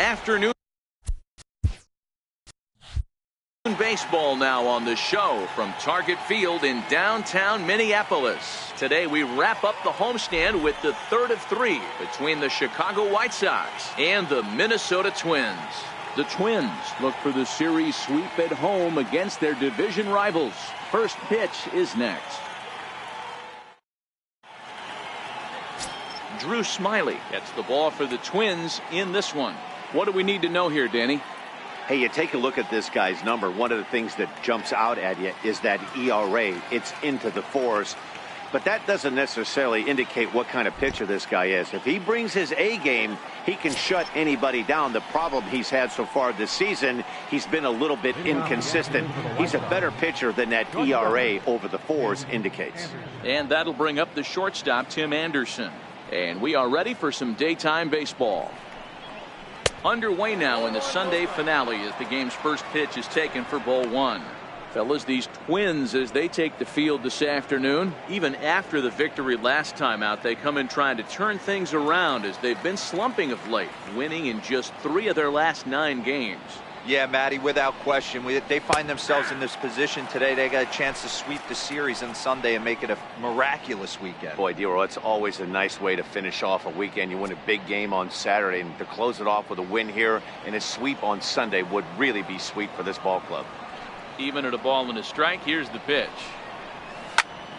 afternoon baseball now on the show from Target Field in downtown Minneapolis. Today we wrap up the homestand with the third of three between the Chicago White Sox and the Minnesota Twins. The Twins look for the series sweep at home against their division rivals. First pitch is next. Drew Smiley gets the ball for the Twins in this one. What do we need to know here, Danny? Hey, you take a look at this guy's number. One of the things that jumps out at you is that ERA. It's into the fours. But that doesn't necessarily indicate what kind of pitcher this guy is. If he brings his A game, he can shut anybody down. The problem he's had so far this season, he's been a little bit inconsistent. He's a better pitcher than that ERA over the fours indicates. And that'll bring up the shortstop, Tim Anderson. And we are ready for some daytime baseball. Underway now in the Sunday finale as the game's first pitch is taken for ball one. Fellas, these Twins, as they take the field this afternoon, even after the victory last time out, they come in trying to turn things around as they've been slumping of late, winning in just 3 of their last 9 games. Yeah, Matty, without question. They find themselves in this position today. They got a chance to sweep the series on Sunday and make it a miraculous weekend. Boy, Dero, it's always a nice way to finish off a weekend. You win a big game on Saturday, and to close it off with a win here and a sweep on Sunday would really be sweet for this ball club. Even at a ball and a strike, here's the pitch.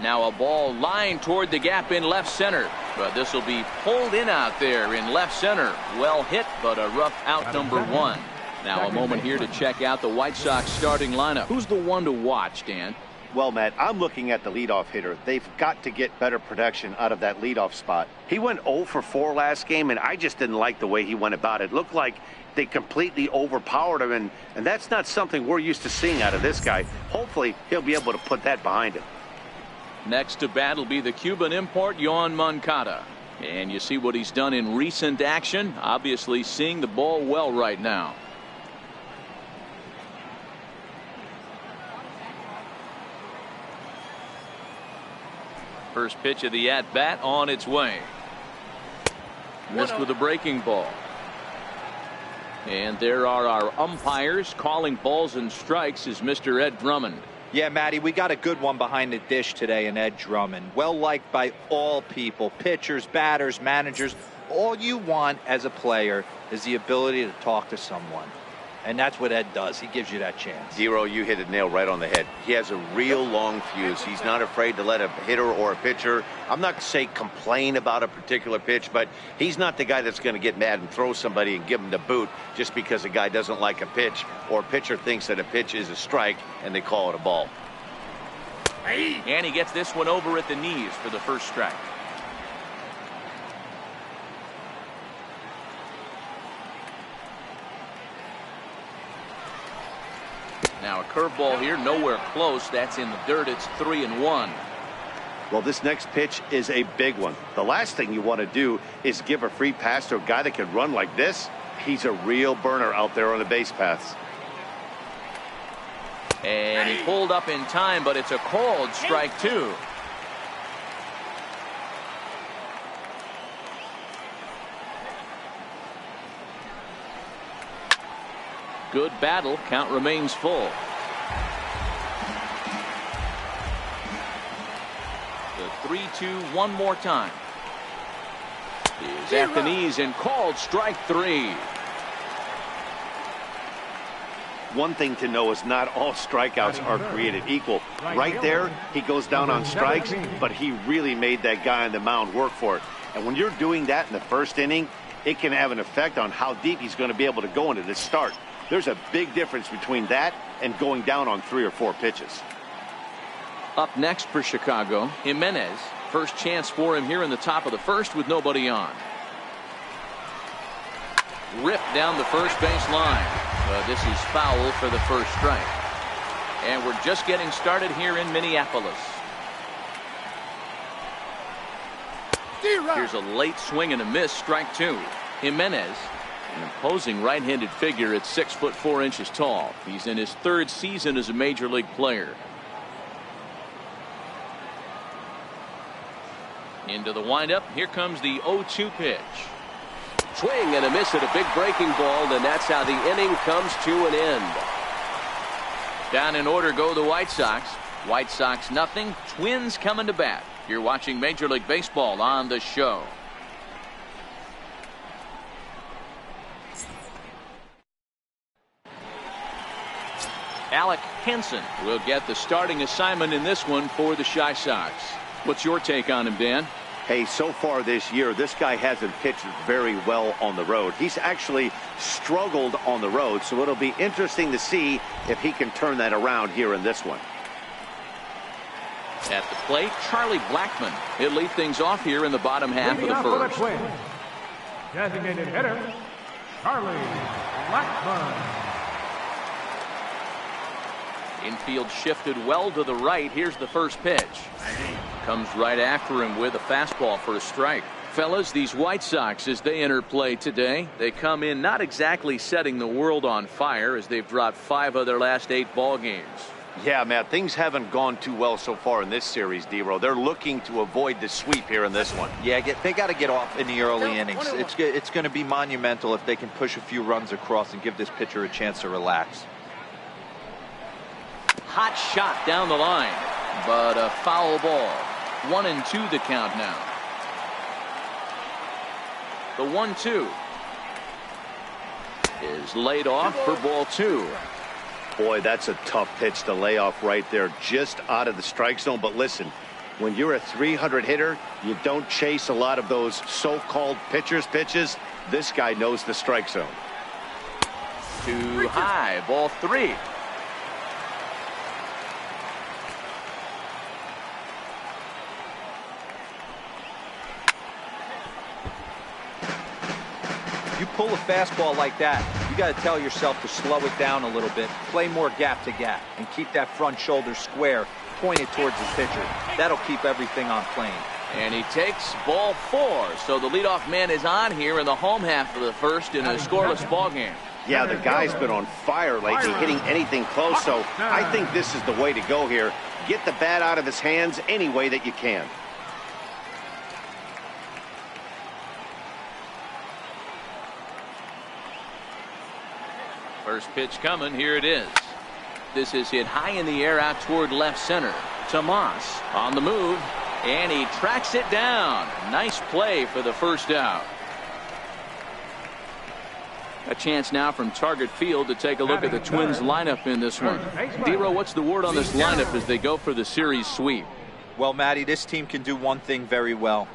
Now a ball lined toward the gap in left center, but this will be pulled in out there in left center. Well hit, but a rough out number 1. Now a moment here to check out the White Sox starting lineup. Who's the one to watch, Dan? Well, Matt, I'm looking at the leadoff hitter. They've got to get better production out of that leadoff spot. He went 0 for 4 last game, and I just didn't like the way he went about it. It looked like they completely overpowered him, and that's not something we're used to seeing out of this guy. Hopefully, he'll be able to put that behind him. Next to bat will be the Cuban import, Yoan Moncada. And you see what he's done in recent action. Obviously seeing the ball well right now. First pitch of the at-bat on its way. Missed with a breaking ball. And there are our umpires calling balls and strikes is Mr. Ed Drummond. Yeah, Matty, we got a good one behind the dish today in Ed Drummond. Well liked by all people, pitchers, batters, managers. All you want as a player is the ability to talk to someone. And that's what Ed does. He gives you that chance. Zero, you hit it nail right on the head. He has a real long fuse. He's not afraid to let a hitter or a pitcher, I'm not to say complain about a particular pitch, but he's not the guy that's going to get mad and throw somebody and give him the boot just because a guy doesn't like a pitch or a pitcher thinks that a pitch is a strike and they call it a ball. And he gets this one over at the knees for the first strike. Now a curveball here, nowhere close. That's in the dirt. It's 3-1. Well, this next pitch is a big one. The last thing you want to do is give a free pass to a guy that can run like this. He's a real burner out there on the base paths. And he pulled up in time, but it's a called strike 2. Good battle. Count remains full. The 3-2 one more time. Is at the knees and called strike 3. One thing to know is not all strikeouts are created equal. Right there, he goes down on strikes, but he really made that guy on the mound work for it. And when you're doing that in the first inning, it can have an effect on how deep he's going to be able to go into this start. There's a big difference between that and going down on 3 or 4 pitches. Up next for Chicago, Jimenez. First chance for him here in the top of the first with nobody on. Ripped down the first base line. This is foul for the first strike. And we're just getting started here in Minneapolis. Here's a late swing and a miss, strike 2. Jimenez, an imposing right-handed figure at 6'4" tall. He's in his 3rd season as a major league player. Into the windup. Here comes the 0-2 pitch. Swing and a miss at a big breaking ball, and that's how the inning comes to an end. Down in order go the White Sox. White Sox nothing. Twins coming to bat. You're watching Major League Baseball on the show. Alec Henson will get the starting assignment in this one for the Chi Sox. What's your take on him, Dan? Hey, so far this year, this guy hasn't pitched very well on the road. He's actually struggled on the road, so it'll be interesting to see if he can turn that around here in this one. At the plate, Charlie Blackmon. He'll lead things off here in the bottom half of the first. Designated hitter, Charlie Blackmon. Infield shifted well to the right. Here's the first pitch. Comes right after him with a fastball for a strike. Fellas, these White Sox, as they enter play today, they come in not exactly setting the world on fire, as they've dropped 5 of their last 8 ball games. Yeah, Matt, things haven't gone too well so far in this series, D-Row. They're looking to avoid the sweep here in this one. Yeah, they got to get off in the early innings. It's going to be monumental if they can push a few runs across and give this pitcher a chance to relax. Hot shot down the line, but a foul ball. 1-2 the count now. The 1-2 is laid off for ball 2. Boy, that's a tough pitch to lay off right there, just out of the strike zone. But listen, when you're a 300 hitter, you don't chase a lot of those so-called pitchers' pitches. This guy knows the strike zone. Too high, ball 3. You pull a fastball like that, you got to tell yourself to slow it down a little bit, play more gap to gap, and keep that front shoulder square, pointed towards the pitcher. That'll keep everything on plane. And he takes ball 4. So the leadoff man is on here in the home half of the first in a scoreless ball game. Yeah, the guy's been on fire lately, hitting anything close. So I think this is the way to go here. Get the bat out of his hands any way that you can. First pitch coming. Here it is. This is hit high in the air out toward left center. Tomas on the move, and he tracks it down. Nice play for the first out. A chance now from Target Field to take a look at the Twins lineup in this one. D-Row, what's the word on this lineup as they go for the series sweep? Well, Matty, this team can do one thing very well.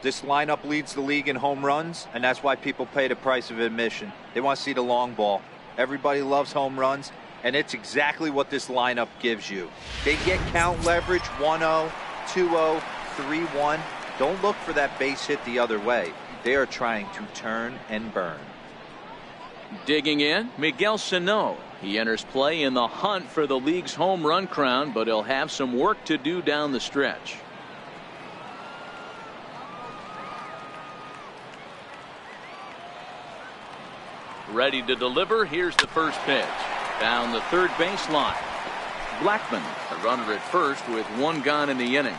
This lineup leads the league in home runs, and that's why people pay the price of admission. They want to see the long ball. Everybody loves home runs, and it's exactly what this lineup gives you. They get count leverage 1-0, 2-0, 3-1. Don't look for that base hit the other way. They are trying to turn and burn. Digging in, Miguel Sano. He enters play in the hunt for the league's home run crown, but he'll have some work to do down the stretch. Ready to deliver. Here's the first pitch. Down the third baseline. Blackmon, a runner at first with 1 gone in the inning.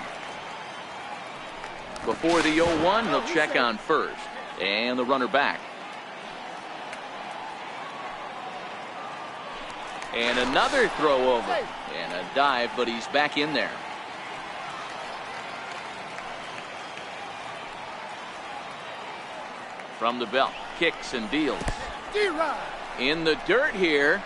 Before the 0-1, he'll check on first. And the runner back. And another throw over. And a dive, but he's back in there. From the belt, kicks and deals. In the dirt here.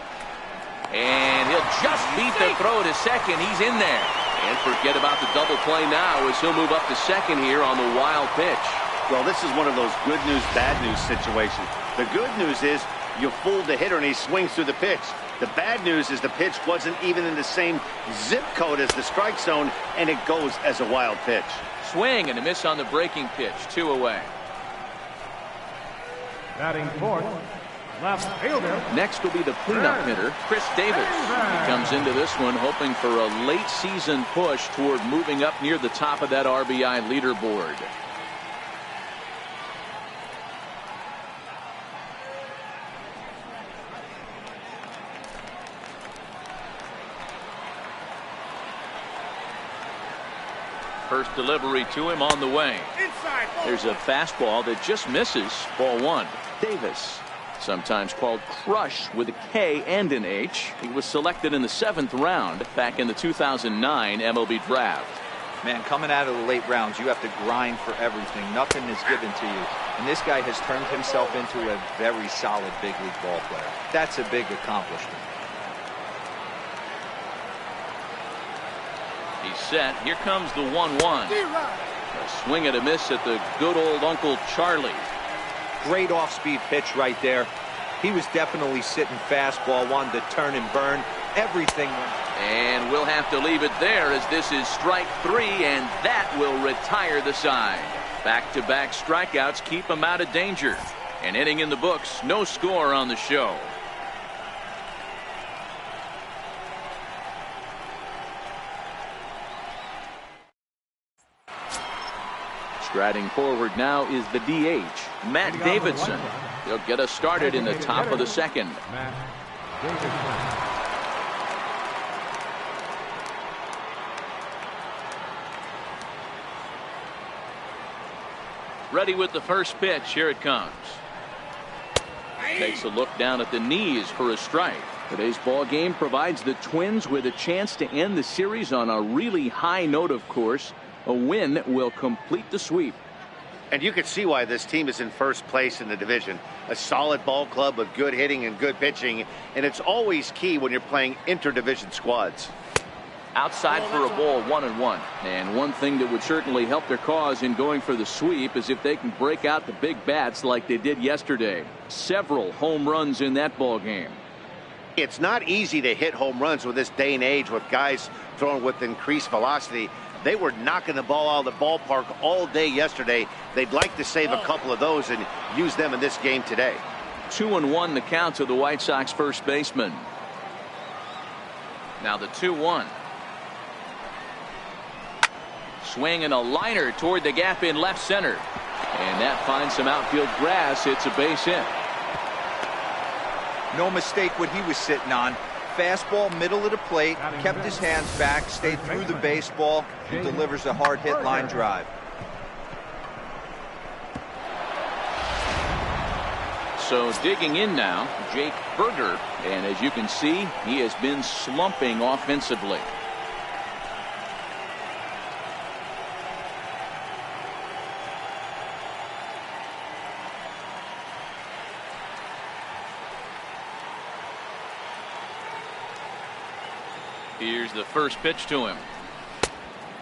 And he'll just beat the throw to second. He's in there. And forget about the double play now as he'll move up to second here on the wild pitch. Well, this is one of those good news, bad news situations. The good news is you fooled the hitter and he swings through the pitch. The bad news is the pitch wasn't even in the same zip code as the strike zone, and it goes as a wild pitch. Swing and a miss on the breaking pitch. 2 away. Batting fourth, left fielder. Next will be the cleanup hitter, Chris Davis. He comes into this one hoping for a late season push toward moving up near the top of that RBI leaderboard. First delivery to him on the way. There's a fastball that just misses. Ball one. Davis, sometimes called Crush with a K and an H. He was selected in the 7th round back in the 2009 MLB draft. Man, coming out of the late rounds, you have to grind for everything. Nothing is given to you. And this guy has turned himself into a very solid big league ball player. That's a big accomplishment. He's set. Here comes the 1-1. A swing and a miss at the good old Uncle Charlie. Great off-speed pitch right there. He was definitely sitting fastball, wanted to turn and burn. Everything. And we'll have to leave it there as this is strike 3, and that will retire the side. Back-to-back strikeouts keep him out of danger. An inning in the books, no score on the show. Striding forward now is the DH, Matt Davidson. He'll get us started in the top of the 2nd. Ready with the first pitch. Here it comes. Takes a look down at the knees for a strike. Today's ball game provides the Twins with a chance to end the series on a really high note, of course. A win will complete the sweep. And you can see why this team is in first place in the division. A solid ball club with good hitting and good pitching. And it's always key when you're playing interdivision squads. Outside for a ball, 1-1. And one thing that would certainly help their cause in going for the sweep is if they can break out the big bats like they did yesterday. Several home runs in that ball game. It's not easy to hit home runs with this day and age with guys throwing with increased velocity. They were knocking the ball out of the ballpark all day yesterday. They'd like to save a couple of those and use them in this game today. 2-1 the count to the White Sox first baseman. Now the 2-1. Swing and a liner toward the gap in left center. And that finds some outfield grass. It's a base hit. No mistake what he was sitting on. Fastball, middle of the plate, kept his hands back, stayed through the baseball, and delivers a hard hit line drive. So digging in now, Jake Berger. And as you can see, he has been slumping offensively. Here's the first pitch to him.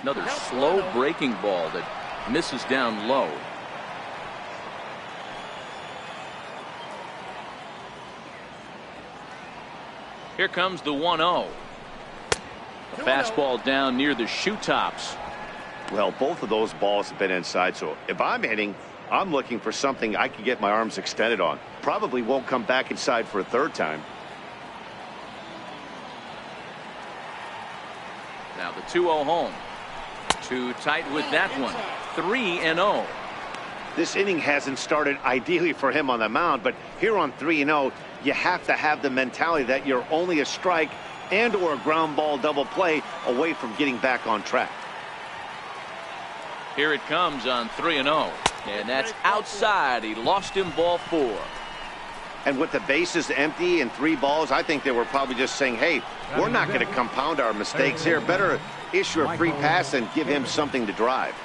Another slow breaking ball that misses down low. Here comes the 1-0. A fastball down near the shoe tops. Well, both of those balls have been inside, so if I'm hitting, I'm looking for something I can get my arms extended on. Probably won't come back inside for a third time. Now the 2-0 home. Too tight with that one. 3-0. This inning hasn't started ideally for him on the mound, but here on 3-0, you have to have the mentality that you're only a strike and or a ground ball double play away from getting back on track. Here it comes on 3-0. And that's outside. He lost him, ball 4. And with the bases empty and 3 balls, I think they were probably just saying, hey, we're not going to compound our mistakes here. Better issue a free pass and give him something to drive.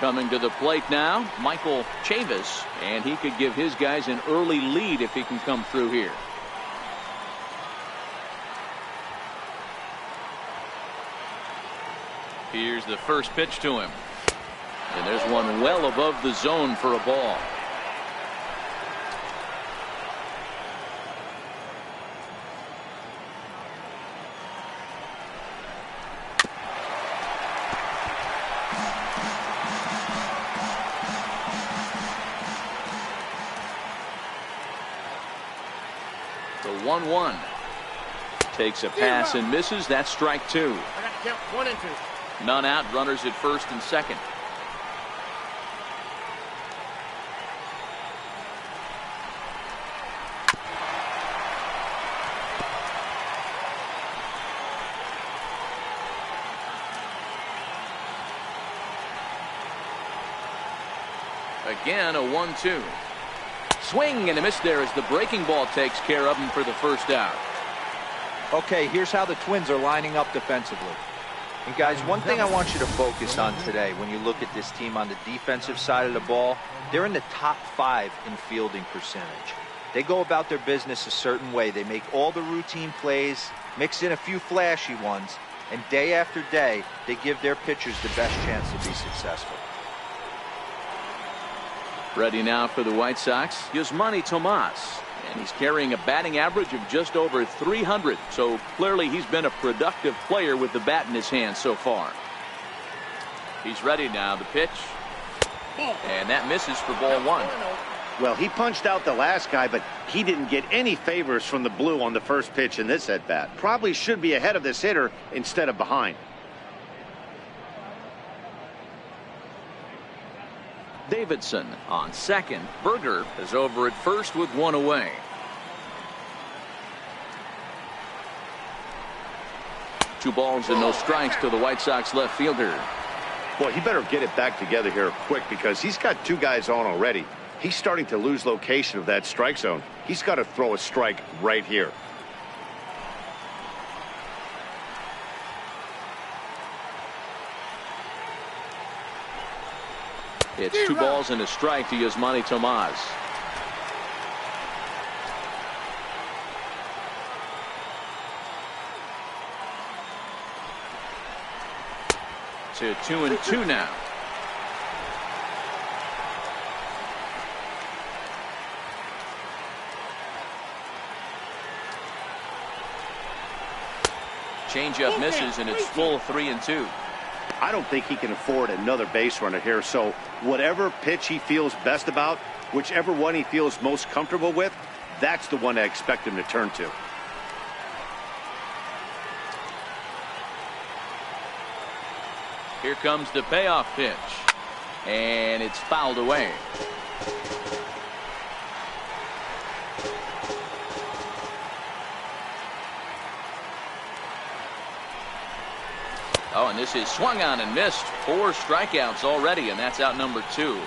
Coming to the plate now, Michael Chavis, and he could give his guys an early lead if he can come through here. Here's the first pitch to him. And there's one well above the zone for a ball. The 1-1. Takes a pass and misses. That's strike 2. I got to count 1 and 2. None out, runners at first and second. Again, a 1-2. Swing and a miss there as the breaking ball takes care of him for the first out. Okay, here's how the Twins are lining up defensively. And guys, one thing I want you to focus on today when you look at this team on the defensive side of the ball, they're in the top 5 in fielding percentage. They go about their business a certain way. They make all the routine plays, mix in a few flashy ones, and day after day, they give their pitchers the best chance to be successful. Ready now for the White Sox, Yasmani Tomas. And he's carrying a batting average of just over 300. So clearly he's been a productive player with the bat in his hand so far. He's ready now. The pitch. And that misses for ball 1. Well, he punched out the last guy, but he didn't get any favors from the blue on the first pitch in this at-bat. Probably should be ahead of this hitter instead of behind. Davidson on second. Berger is over at first with 1 away. Two balls and no strikes to the White Sox left fielder. Boy, he better get it back together here quick because he's got 2 guys on already. He's starting to lose location of that strike zone. He's got to throw a strike right here. It's 2 balls and a strike to Yasmani Tomas. To 2-2 now. Changeup misses, and it's full 3-2. I don't think he can afford another base runner here, so whatever pitch he feels best about, whichever one he feels most comfortable with, that's the one I expect him to turn to. Here comes the payoff pitch, and it's fouled away. Oh, and this is swung on and missed. 4 strikeouts already, and that's out number 2.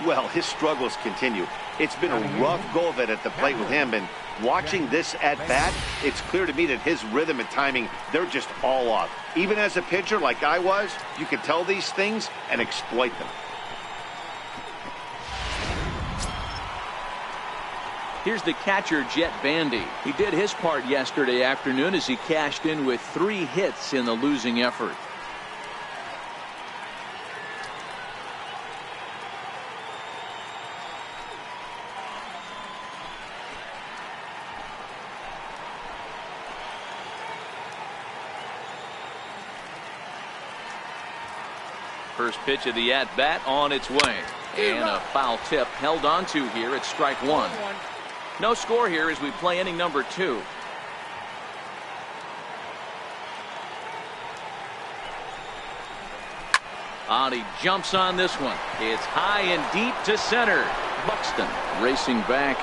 Well, his struggles continue. It's been a rough go of it at the plate with him, and watching this at bat, it's clear to me that his rhythm and timing, they're just all off. Even as a pitcher like I was, you can tell these things and exploit them. Here's the catcher, Jet Bandy. He did his part yesterday afternoon as he cashed in with 3 hits in the losing effort. First pitch of the at-bat on its way. And a foul tip held on to here at strike 1. No score here as we play inning number 2. He jumps on this one. It's high and deep to center. Buxton racing back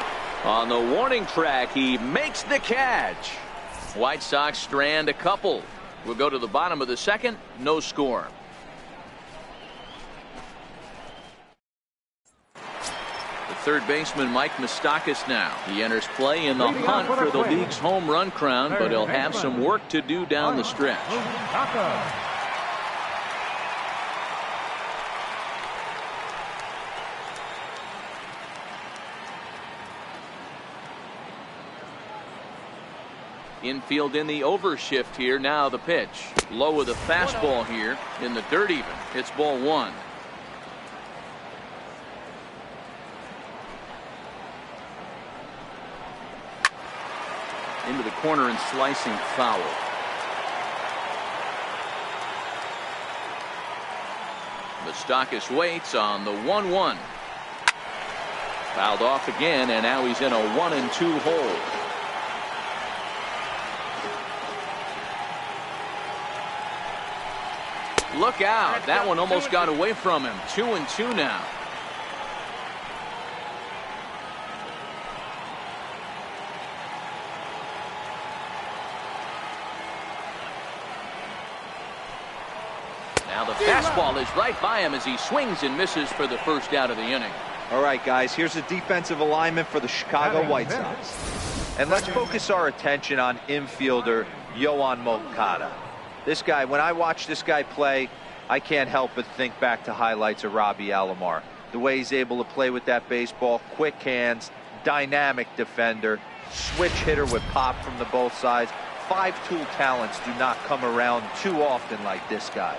on the warning track. He makes the catch. White Sox strand a couple. We'll go to the bottom of the 2nd. No score. Third baseman Mike Moustakas now. He enters play in the hunt for the league's home run crown, but he'll have some work to do down the stretch. Infield in the overshift here. Now the pitch. Low with a fastball here in the dirt even. It's ball 1. Into the corner and slicing foul. Moustakas waits on the 1-1. Fouled off again, and now he's in a 1-2 hole. Look out. That one almost got away from him. 2-2 now. Now the fastball is right by him as he swings and misses for the first out of the inning. All right, guys, here's the defensive alignment for the Chicago White Sox. And let's focus our attention on infielder Yoan Moncada. This guy, when I watch this guy play, I can't help but think back to highlights of Robbie Alomar. The way he's able to play with that baseball, quick hands, dynamic defender, switch hitter with pop from the both sides. Five-tool talents do not come around too often like this guy.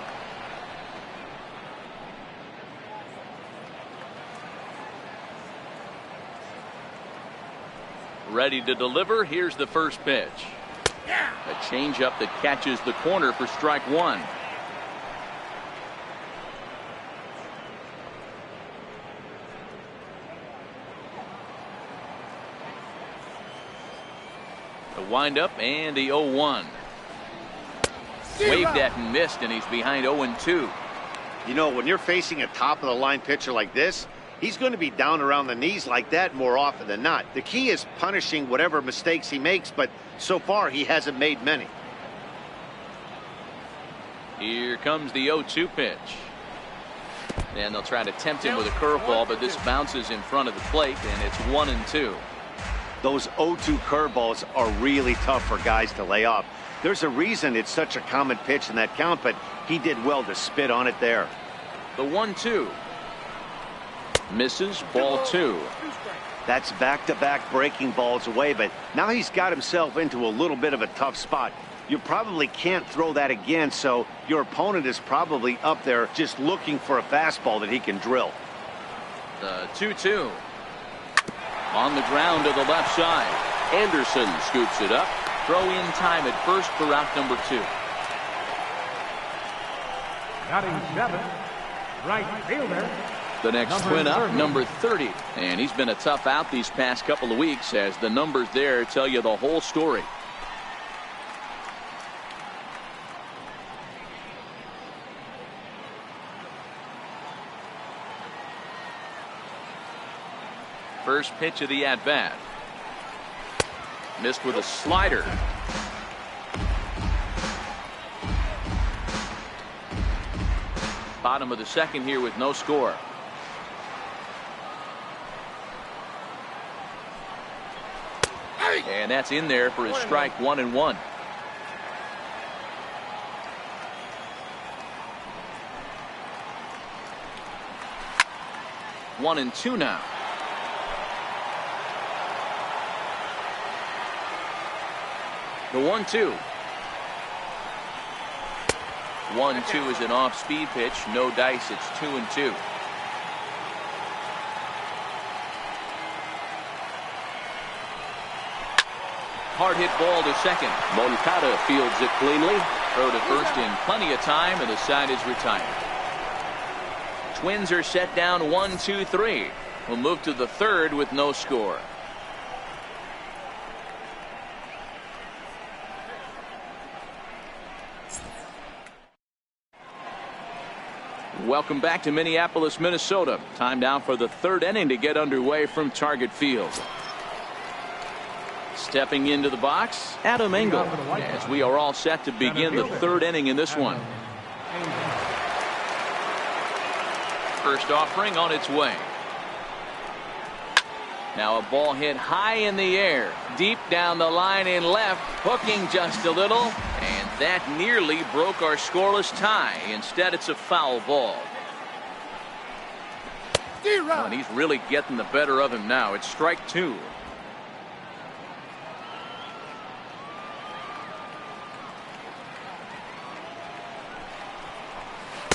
Ready to deliver. Here's the first pitch. A changeup that catches the corner for strike one. The windup and the 0-1. Waved at and missed, and he's behind 0-2. You know, when you're facing a top-of-the-line pitcher like this, he's going to be down around the knees like that more often than not. The key is punishing whatever mistakes he makes, but so far he hasn't made many. Here comes the 0-2 pitch. And they'll try to tempt him with a curveball, but this bounces in front of the plate, and it's 1-2. Those 0-2 curveballs are really tough for guys to lay off. There's a reason it's such a common pitch in that count, but he did well to spit on it there. The 1-2. Misses, ball two. That's back-to-back breaking balls away, but now he's got himself into a little bit of a tough spot. You probably can't throw that again, so your opponent is probably up there just looking for a fastball that he can drill. The 2-2. On the ground to the left side. Anderson scoops it up. Throw in time at first for out number 2. Batting 7, right fielder. The next twin up, number 30. And he's been a tough out these past couple of weeks, as the numbers there tell you the whole story. First pitch of the at-bat. Missed with a slider. Bottom of the second here with no score. And that's in there for his strike 1-1. One and two now. The 1-2. 1-2 is an off-speed pitch. No dice. It's 2-2. Hard hit ball to second. Moncada fields it cleanly. Throw to first in plenty of time, and the side is retired. Twins are set down 1-2-3. We'll move to the third with no score. Welcome back to Minneapolis, Minnesota. Time now for the third inning to get underway from Target Field. Stepping into the box, Adam Engel, as we are all set to begin the third inning in this one. First offering on its way. Now a ball hit high in the air, deep down the line in left, hooking just a little, and that nearly broke our scoreless tie. Instead, it's a foul ball. And he's really getting the better of him now. It's strike two.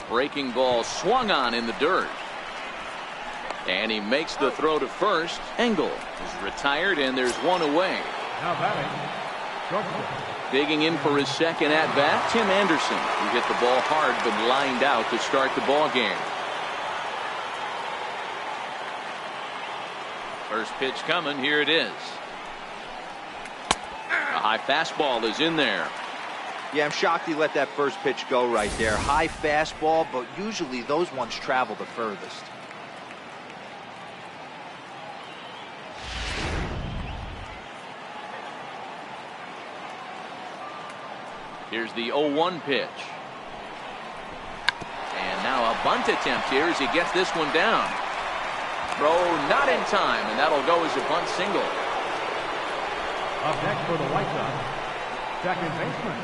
Breaking ball swung on in the dirt. And he makes the throw to first. Engel is retired, and there's one away. Now batting, shortstop. Digging in for his second at-bat, Tim Anderson, who hit the ball hard but lined out to start the ball game. First pitch coming. Here it is. A high fastball is in there. Yeah, I'm shocked he let that first pitch go right there. High fastball, but usually those ones travel the furthest. Here's the 0-1 pitch. bunt attempt here as he gets this one down. Throw not in time, and that'll go as a bunt single. Up next for the White Sox, second baseman.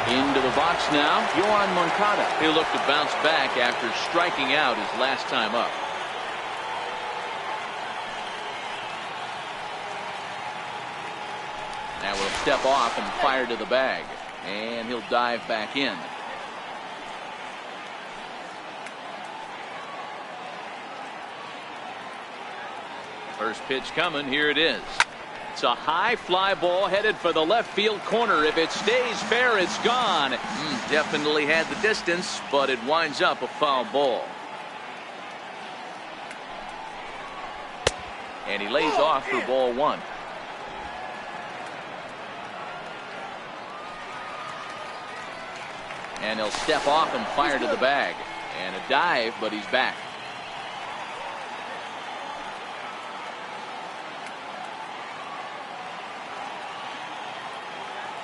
Into the box now, Yohan Moncada. He'll look to bounce back after striking out his last time up. Now we'll step off and fire to the bag, and he'll dive back in. First pitch coming. Here it is. It's a high fly ball headed for the left field corner. If it stays fair, it's gone. Definitely had the distance, but it winds up a foul ball. And he lays off for ball one. And he'll step off and fire to the bag. And a dive, but he's back.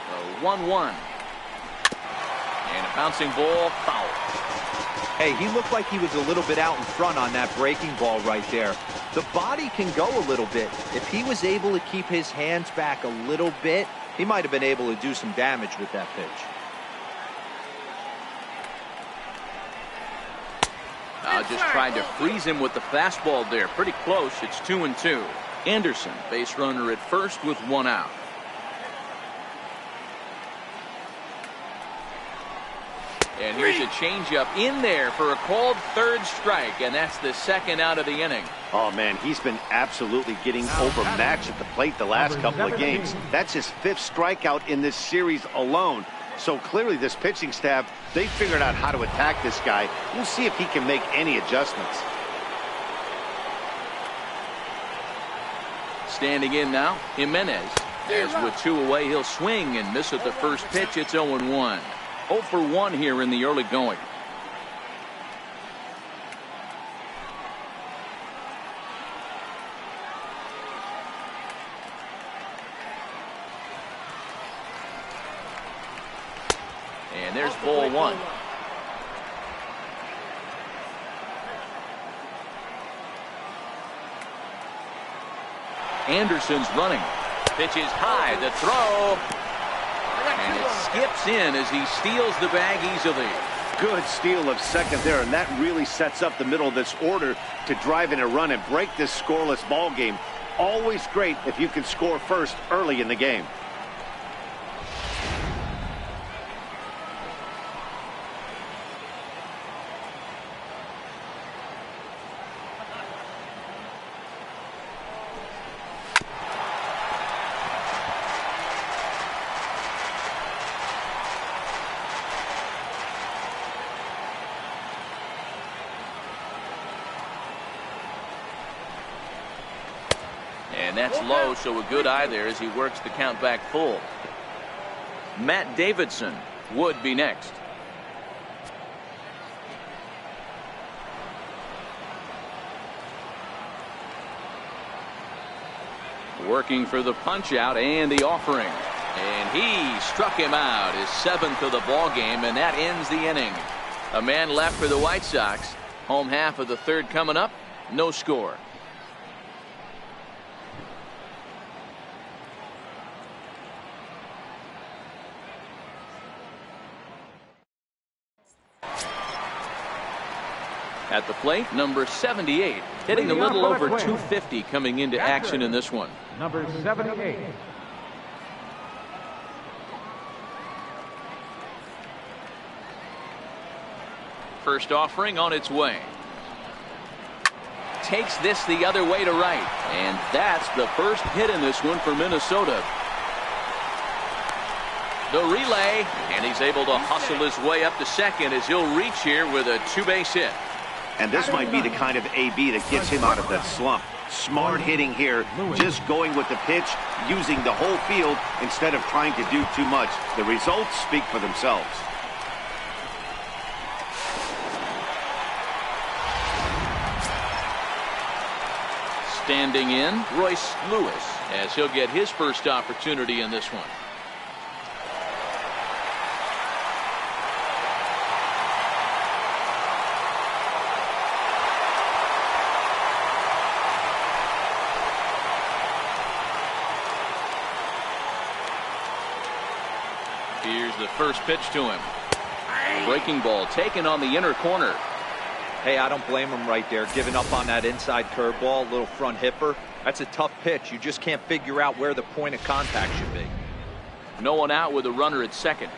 The 1-1. And a bouncing ball, foul. Hey, he looked like he was a little bit out in front on that breaking ball right there. The body can go a little bit. If he was able to keep his hands back a little bit, he might have been able to do some damage with that pitch. Just tried to freeze him with the fastball there. Pretty close. It's 2-2. Anderson, base runner at first with one out. And here's a changeup in there for a called third strike, and that's the second out of the inning. Oh, man, he's been absolutely getting overmatched at the plate the last couple of games. That's his 5th strikeout in this series alone. So clearly this pitching staff, they figured out how to attack this guy. We'll see if he can make any adjustments. Standing in now, Jimenez. As with 2 away, he'll swing and miss at the first pitch. It's 0-1. 0 for 1 here in the early going. And there's ball one. Anderson's running. Pitch is high. The throw. And it skips in as he steals the bag easily. Good steal of second there, and that really sets up the middle of this order to drive in a run and break this scoreless ball game. Always great if you can score first early in the game. And that's low, so a good eye there as he works the count back full. Matt Davidson would be next. Working for the punch out and the offering. And he struck him out, his 7th of the ball game, and that ends the inning. A man left for the White Sox. Home half of the 3rd coming up. No score. At the plate, number 78, hitting a little over 250 coming into action in this one. Number 78. First offering on its way. Takes this the other way to right. And that's the first hit in this one for Minnesota. The relay, and he's able to hustle his way up to second as he'll reach here with a 2-base hit. And this might be the kind of AB that gets him out of that slump. Smart hitting here, just going with the pitch, using the whole field instead of trying to do too much. The results speak for themselves. Standing in, Royce Lewis, as he'll get his first opportunity in this one. . Here's the first pitch to him. Breaking ball taken on the inner corner. Hey, I don't blame him right there, giving up on that inside curveball, little front hipper. That's a tough pitch. You just can't figure out where the point of contact should be. No one out with a runner at second.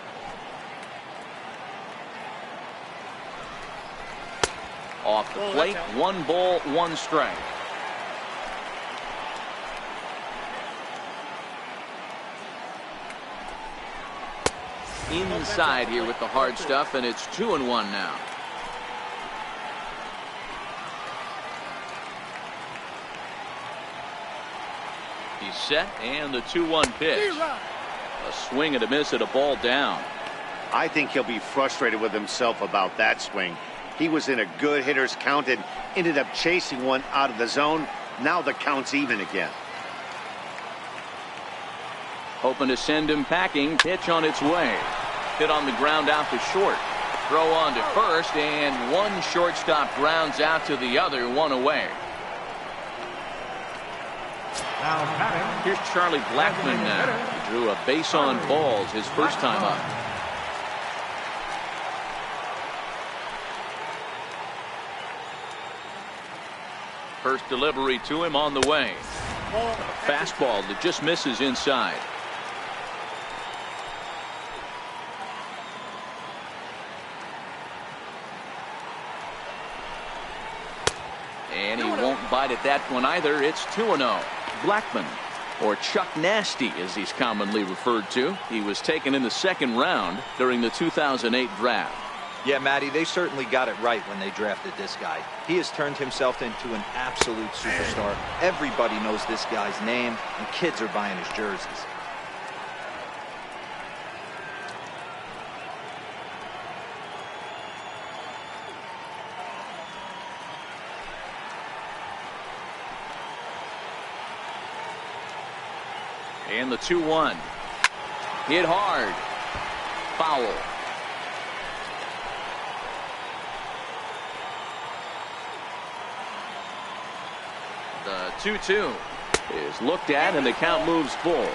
Off the plate, 1 ball, 1 strike. Inside here with the hard stuff, and it's 2-1 now. He's set, and the 2-1 pitch. A swing and a miss at a ball down. I think he'll be frustrated with himself about that swing. He was in a good hitter's count and ended up chasing one out of the zone. Now the count's even again. Hoping to send him packing. Pitch on its way. Hit on the ground out to short. Throw on to first, and one shortstop grounds out to the other, 1 away. Now batting. Here's Charlie Blackmon now. He drew a base on balls his first time up. First delivery to him on the way. A fastball that just misses inside. And he won't bite at that one either. It's 2-0. Blackmon, or Chuck Nasty as he's commonly referred to. He was taken in the 2nd round during the 2008 draft. Yeah, Matty, they certainly got it right when they drafted this guy. He has turned himself into an absolute superstar. Everybody knows this guy's name, and kids are buying his jerseys. And the 2-1. Hit hard. Foul. The 2-2 is looked at, and the count moves full.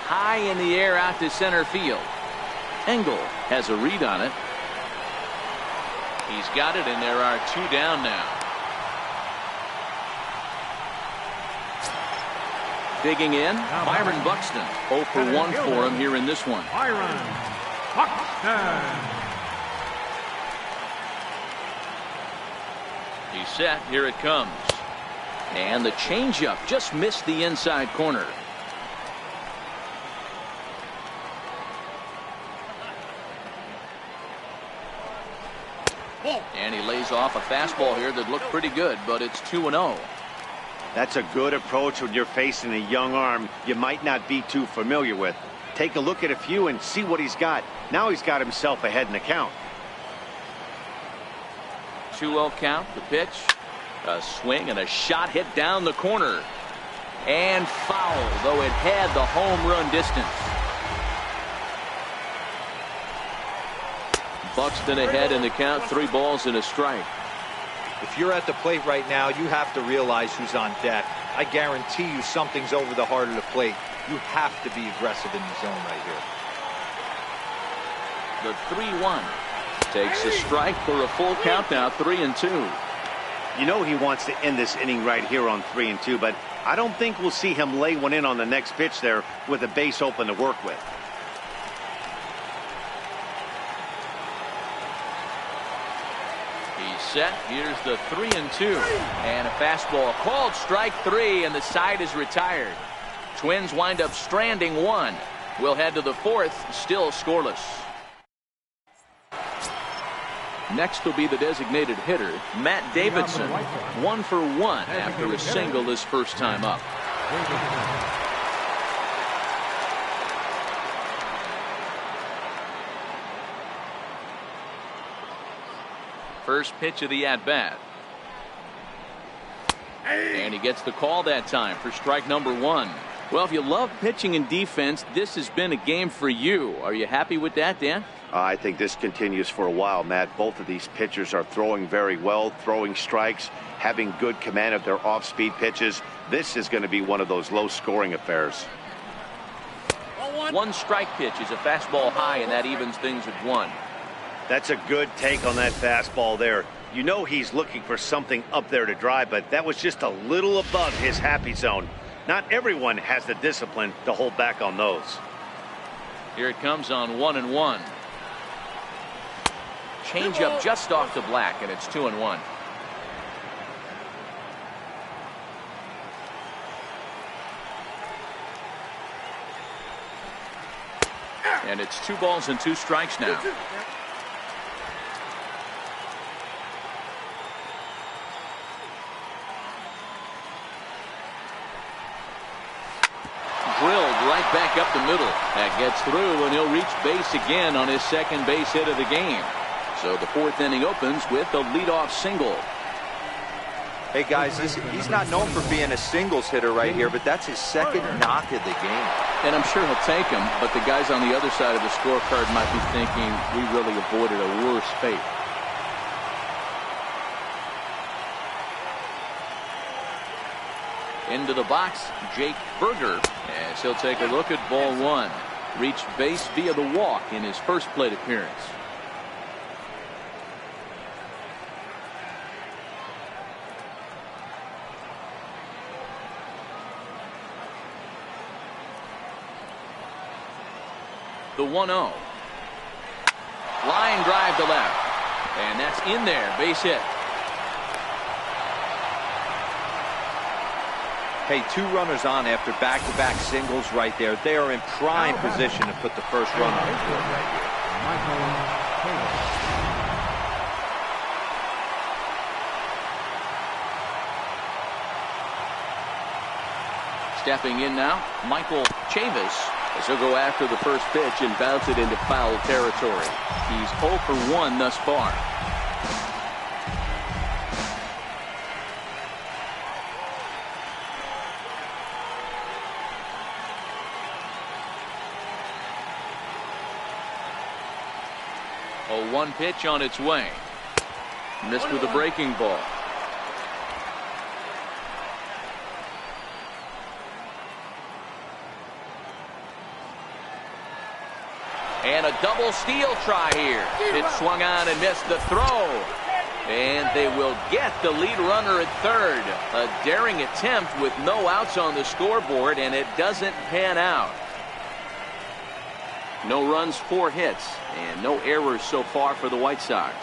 High in the air out to center field. Engel has a read on it. He's got it, and there are 2 down now. Digging in, Byron Buxton. 0 for 1 for him here in this one. Byron Buxton. He's set. Here it comes. And the changeup just missed the inside corner. And he lays off a fastball here that looked pretty good, but it's 2-0. That's a good approach when you're facing a young arm you might not be too familiar with. Take a look at a few and see what he's got. Now he's got himself ahead in the count. 2-0 count. The pitch. A swing and a shot hit down the corner. And foul, though it had the home run distance. Buxton ahead in the count. 3 balls and a strike. If you're at the plate right now, you have to realize who's on deck. I guarantee you something's over the heart of the plate. You have to be aggressive in the zone right here. The 3-1 takes a strike for a full count now. 3-2. You know he wants to end this inning right here on 3-2, but I don't think we'll see him lay one in on the next pitch there with a base open to work with. Set. Here's the 3-2, and a fastball called strike 3, and the side is retired. Twins wind up stranding 1. We'll head to the 4th, still scoreless. Next will be the designated hitter, Matt Davidson. 1 for 1 after a single his first time up. First pitch of the at-bat. And he gets the call that time for strike number 1. Well, if you love pitching and defense, this has been a game for you. Are you happy with that, Dan? I think this continues for a while, Matt. Both of these pitchers are throwing very well, throwing strikes, having good command of their off-speed pitches. This is going to be one of those low-scoring affairs. One strike pitch is a fastball high, and that evens things at 1. That's a good take on that fastball there. You know he's looking for something up there to drive, but that was just a little above his happy zone. Not everyone has the discipline to hold back on those. Here it comes on 1-1. Change up just off the black, and it's 2-1. And it's 2 balls and 2 strikes now. Drilled right back up the middle. That gets through, and he'll reach base again on his second base hit of the game. So the 4th inning opens with a leadoff single. Hey guys, he's not known for being a singles hitter right here, but that's his second knock of the game. And I'm sure he'll take him, but the guys on the other side of the scorecard might be thinking we really avoided a worse fate. Into the box, Jake Berger, as he'll take a look at ball 1. Reached base via the walk in his first plate appearance. The 1-0. Line drive to left. And that's in there. Base hit. Hey, 2 runners on after back-to-back singles right there. They are in prime position to put the first run on the board right here. Stepping in now, Michael Chavis. As he'll go after the first pitch and bounce it into foul territory. He's 0 for 1 thus far. A 1 pitch on its way. Missed with a breaking ball. And a double steal try here. It swung on and missed the throw. And they will get the lead runner at third. A daring attempt with no outs on the scoreboard, and it doesn't pan out. No runs, 4 hits, and no errors so far for the White Sox.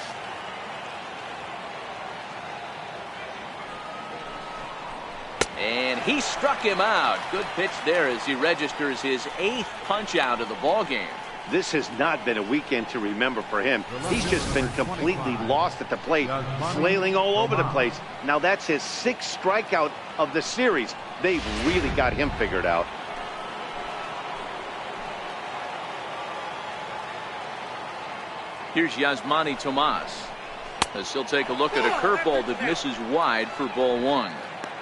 And he struck him out. Good pitch there as he registers his 8th punch out of the ball game. This has not been a weekend to remember for him. He's just been completely lost at the plate, flailing all over the place. Now that's his 6th strikeout of the series. They've really got him figured out. Here's Yasmani Tomas, as he'll take a look at a curveball that misses wide for ball 1.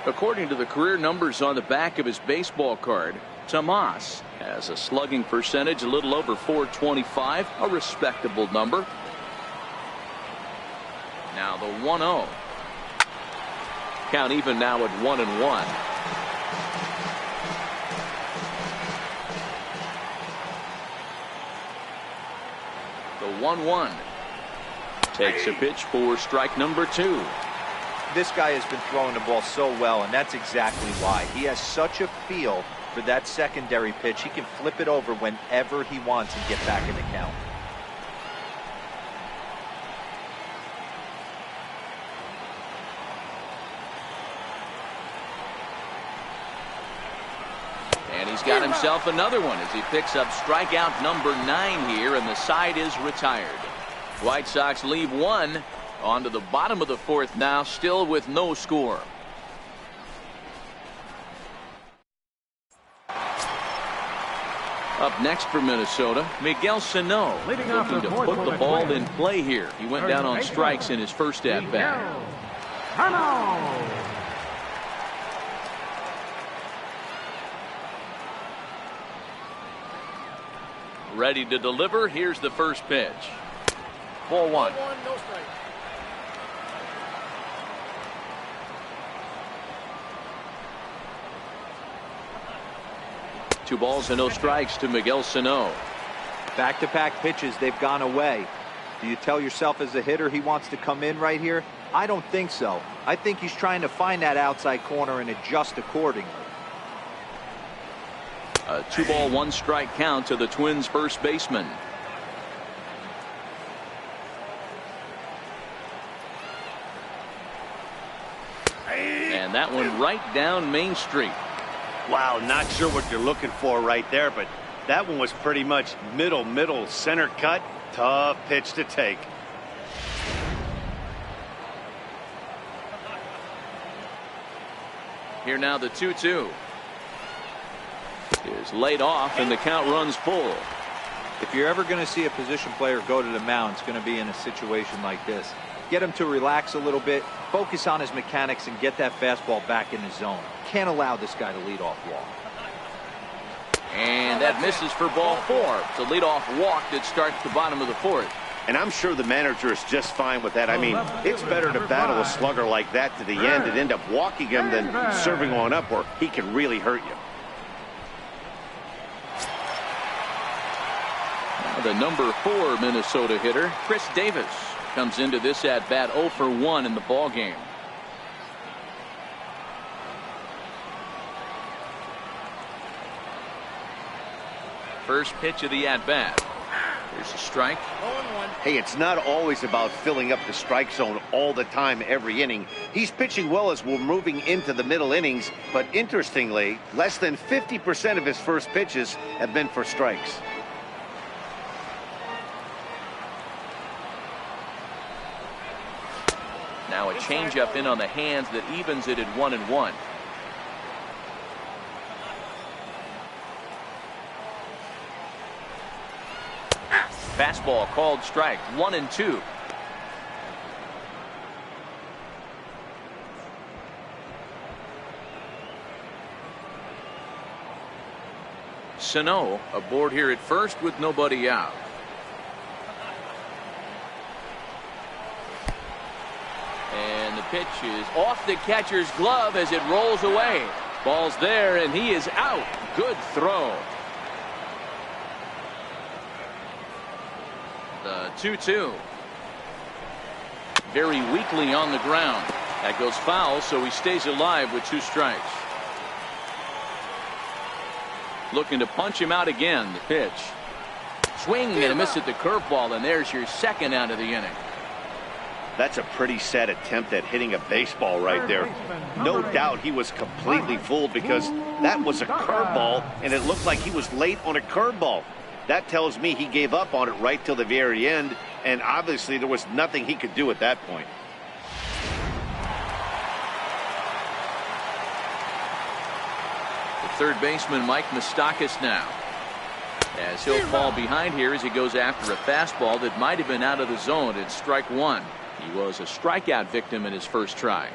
According to the career numbers on the back of his baseball card, Tomas has a slugging percentage a little over .425, a respectable number. Now the 1-0. Count even now at 1-1. The 1-1. Takes a pitch for strike number 2. This guy has been throwing the ball so well, and that's exactly why. He has such a feel for that secondary pitch. He can flip it over whenever he wants and get back in the count. And he's got himself another one as he picks up strikeout number 9 here, and the side is retired. White Sox leave 1 on to the bottom of the 4th now, still with no score. Up next for Minnesota, Miguel Sano, looking to put the ball in play here. He went down on strikes in his first at-bat. Ready to deliver. Here's the first pitch. Ball 1. 2 balls and no strikes to Miguel Sano. Back-to-back pitches, they've gone away. Do you tell yourself as a hitter he wants to come in right here? I don't think so. I think he's trying to find that outside corner and adjust accordingly. A 2-ball 1-strike count to the Twins first baseman. And that one right down Main Street. Wow, not sure what you're looking for right there, but that one was pretty much middle center cut. Tough pitch to take. Here now the 2-2 is laid off and the count runs full. If you're ever going to see a position player go to the mound, it's going to be in a situation like this. Get him to relax a little bit, focus on his mechanics, and get that fastball back in his zone. Can't allow this guy to lead off walk. And that misses for ball 4. It's a leadoff walk that starts the bottom of the 4th. And I'm sure the manager is just fine with that. I mean, it's better to battle a slugger like that to the end and end up walking him than serving on up where he can really hurt you. Now the number 4 Minnesota hitter, Chris Davis, comes into this at bat 0 for 1 in the ball game. First pitch of the at bat. Here's a strike. Hey, it's not always about filling up the strike zone all the time every inning. He's pitching well as we're moving into the middle innings, but interestingly, less than 50% of his first pitches have been for strikes. Now a changeup in on the hands that evens it at 1-1. Fastball called strike, 1-2. Sano aboard here at first with nobody out. And the pitch is off the catcher's glove as it rolls away. Ball's there and he is out. Good throw. The 2-2. Very weakly on the ground. That goes foul, so he stays alive with 2 strikes. Looking to punch him out again. The pitch. Swing and a miss at the curveball, and there's your second out of the inning. That's a pretty sad attempt at hitting a baseball right there. No doubt he was completely fooled because that was a curveball, and it looked like he was late on a curveball. That tells me he gave up on it right till the very end, and obviously there was nothing he could do at that point. The third baseman, Mike Moustakas, now. As he'll fall behind here as he goes after a fastball that might have been out of the zone. It's strike 1. He was a strikeout victim in his first try.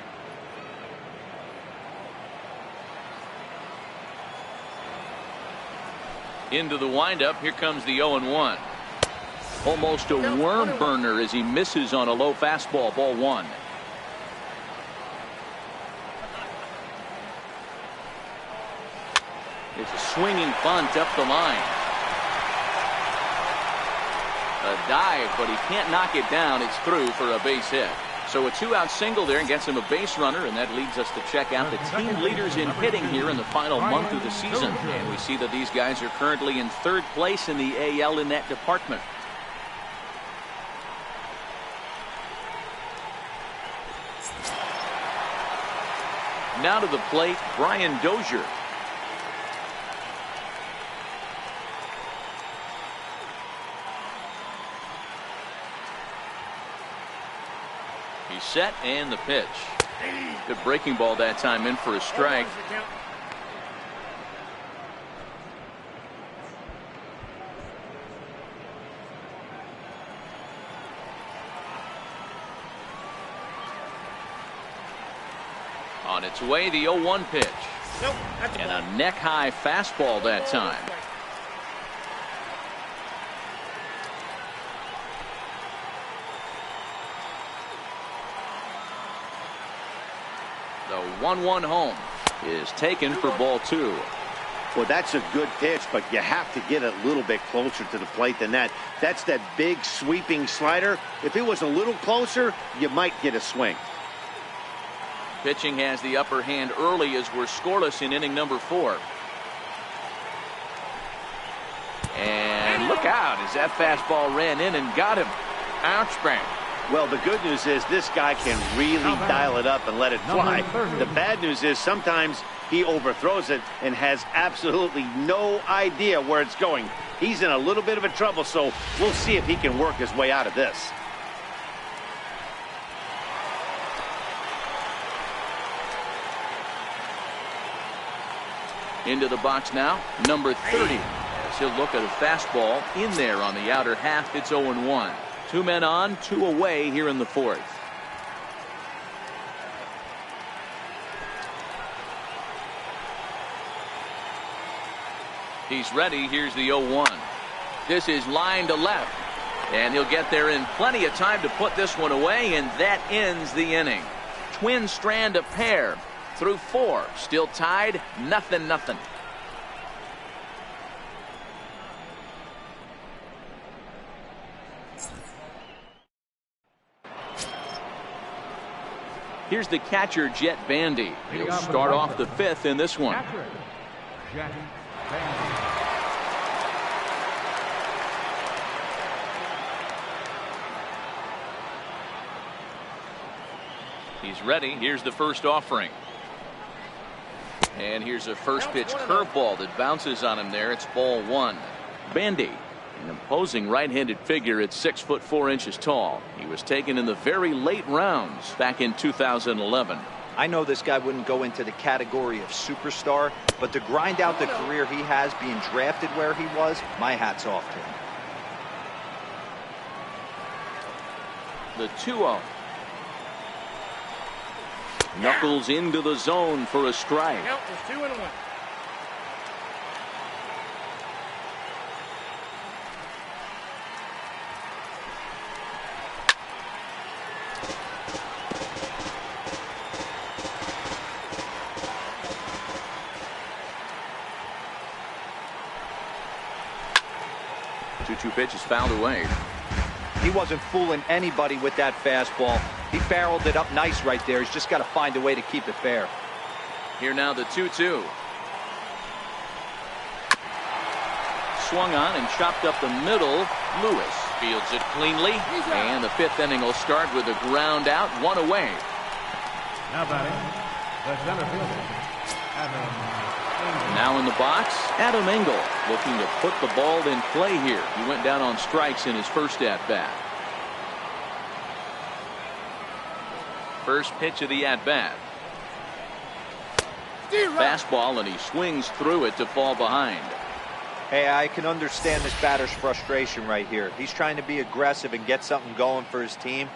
Into the windup. Here comes the 0-1. Almost a worm burner as he misses on a low fastball. Ball 1. It's a swinging bunt up the line. A dive, but he can't knock it down. It's through for a base hit. So a 2-out single there and gets him a base runner, and that leads us to check out the team leaders in hitting here in the final month of the season. And we see that these guys are currently in 3rd place in the AL in that department. Now to the plate, Brian Dozier. He's set and the pitch. Good breaking ball that time, in for a strike. On its way, the 0-1 pitch. And a neck-high fastball that time. The 1-1 home is taken for ball 2. Well, that's a good pitch, but you have to get a little bit closer to the plate than that. That's that big sweeping slider. If it was a little closer, you might get a swing. Pitching has the upper hand early as we're scoreless in inning number 4. And look out as that fastball ran in and got him. Ouch, bang. Well, the good news is this guy can really dial it up and let it fly. The bad news is sometimes he overthrows it and has absolutely no idea where it's going. He's in a little bit of a trouble, so we'll see if he can work his way out of this. Into the box now, number 30. As he'll look at a fastball in there on the outer half. It's 0-1. 2 men on, 2 away here in the 4th. He's ready. Here's the 0-1. This is line to left. And he'll get there in plenty of time to put this one away, and that ends the inning. Twin strand of pair through 4. Still tied, 0-0. Here's the catcher, Jet Bandy. He'll start off the 5th in this one. He's ready. Here's the first offering. And here's a first pitch curveball that bounces on him there. It's ball 1. Bandy, an imposing right-handed figure at 6'4" tall. He was taken in the very late rounds back in 2011. I know this guy wouldn't go into the category of superstar, but to grind out the career he has being drafted where he was, my hat's off to him. The 2-0. Knuckles into the zone for a strike. Count was 2-1. 2-2 pitch is fouled away. He wasn't fooling anybody with that fastball. He barreled it up nice right there. He's just got to find a way to keep it fair. Here now the 2-2. Swung on and chopped up the middle. Lewis fields it cleanly. And the 5th inning will start with a ground out, 1 away. Now batting, the center fielder, Adam Engel. Now in the box, Adam Engel looking to put the ball in play here. He went down on strikes in his first at-bat. First pitch of the at-bat. Fastball, and he swings through it to fall behind. Hey, I can understand this batter's frustration right here. He's trying to be aggressive and get something going for his team.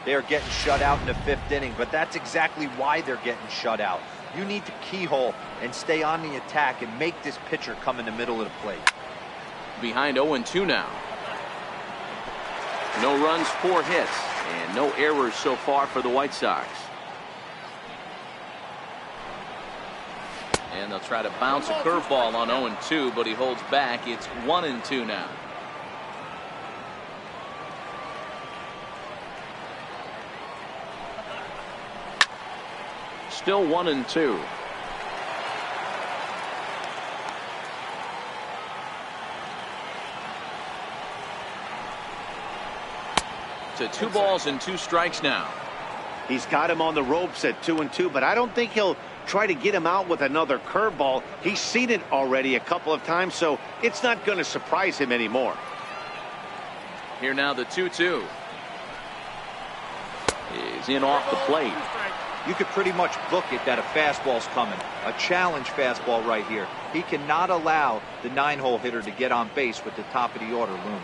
They are getting shut out in the 5th inning, but that's exactly why they're getting shut out. You need to keyhole and stay on the attack and make this pitcher come in the middle of the plate. Behind 0-2 now. No runs, 4 hits, and no errors so far for the White Sox. And they'll try to bounce a curveball on 0-2, but he holds back. It's 1-2 now. Still 1-2. To 2 balls and 2 strikes now. He's got him on the ropes at 2-2, but I don't think he'll try to get him out with another curveball. He's seen it already a couple of times, so it's not going to surprise him anymore. Here now the 2-2. Is in off the plate. You could pretty much book it that a fastball's coming. A challenge fastball right here. He cannot allow the 9-hole hitter to get on base with the top of the order looming.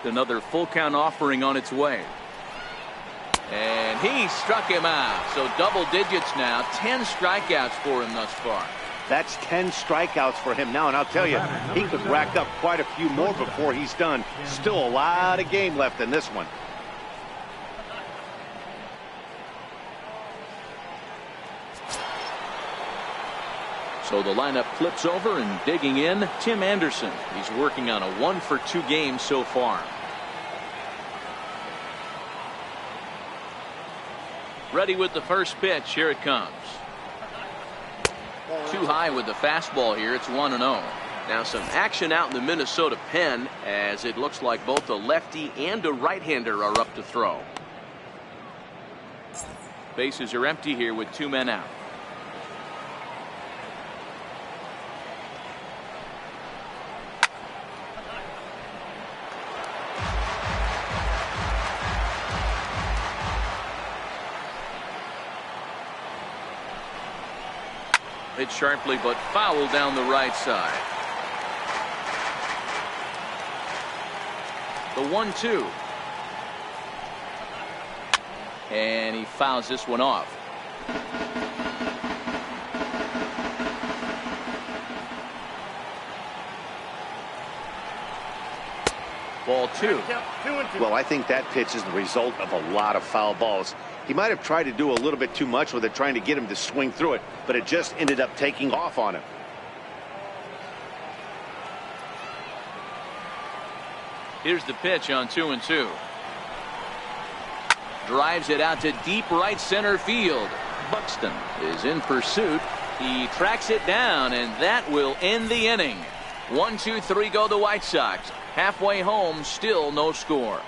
Another full count offering on its way. And he struck him out. So double digits now. 10 strikeouts for him thus far. That's 10 strikeouts for him now, and I'll tell you, he could rack up quite a few more before he's done. Still a lot of game left in this one. So the lineup flips over, and digging in, Tim Anderson. He's working on a 1-for-2 game so far. Ready with the first pitch. Here it comes. Too high with the fastball here. It's 1-0. Now some action out in the Minnesota pen, as it looks like both a lefty and a right-hander are up to throw. Bases are empty here with 2 men out. Hit sharply but foul down the right side. The 1-2. And he fouls this one off. Ball 2. Well, I think that pitch is the result of a lot of foul balls. He might have tried to do a little bit too much with it, trying to get him to swing through it, but it just ended up taking off on him. Here's the pitch on 2-2. Drives it out to deep right center field. Buxton is in pursuit. He tracks it down, and that will end the inning. 1-2-3 go the White Sox. Halfway home, still no score.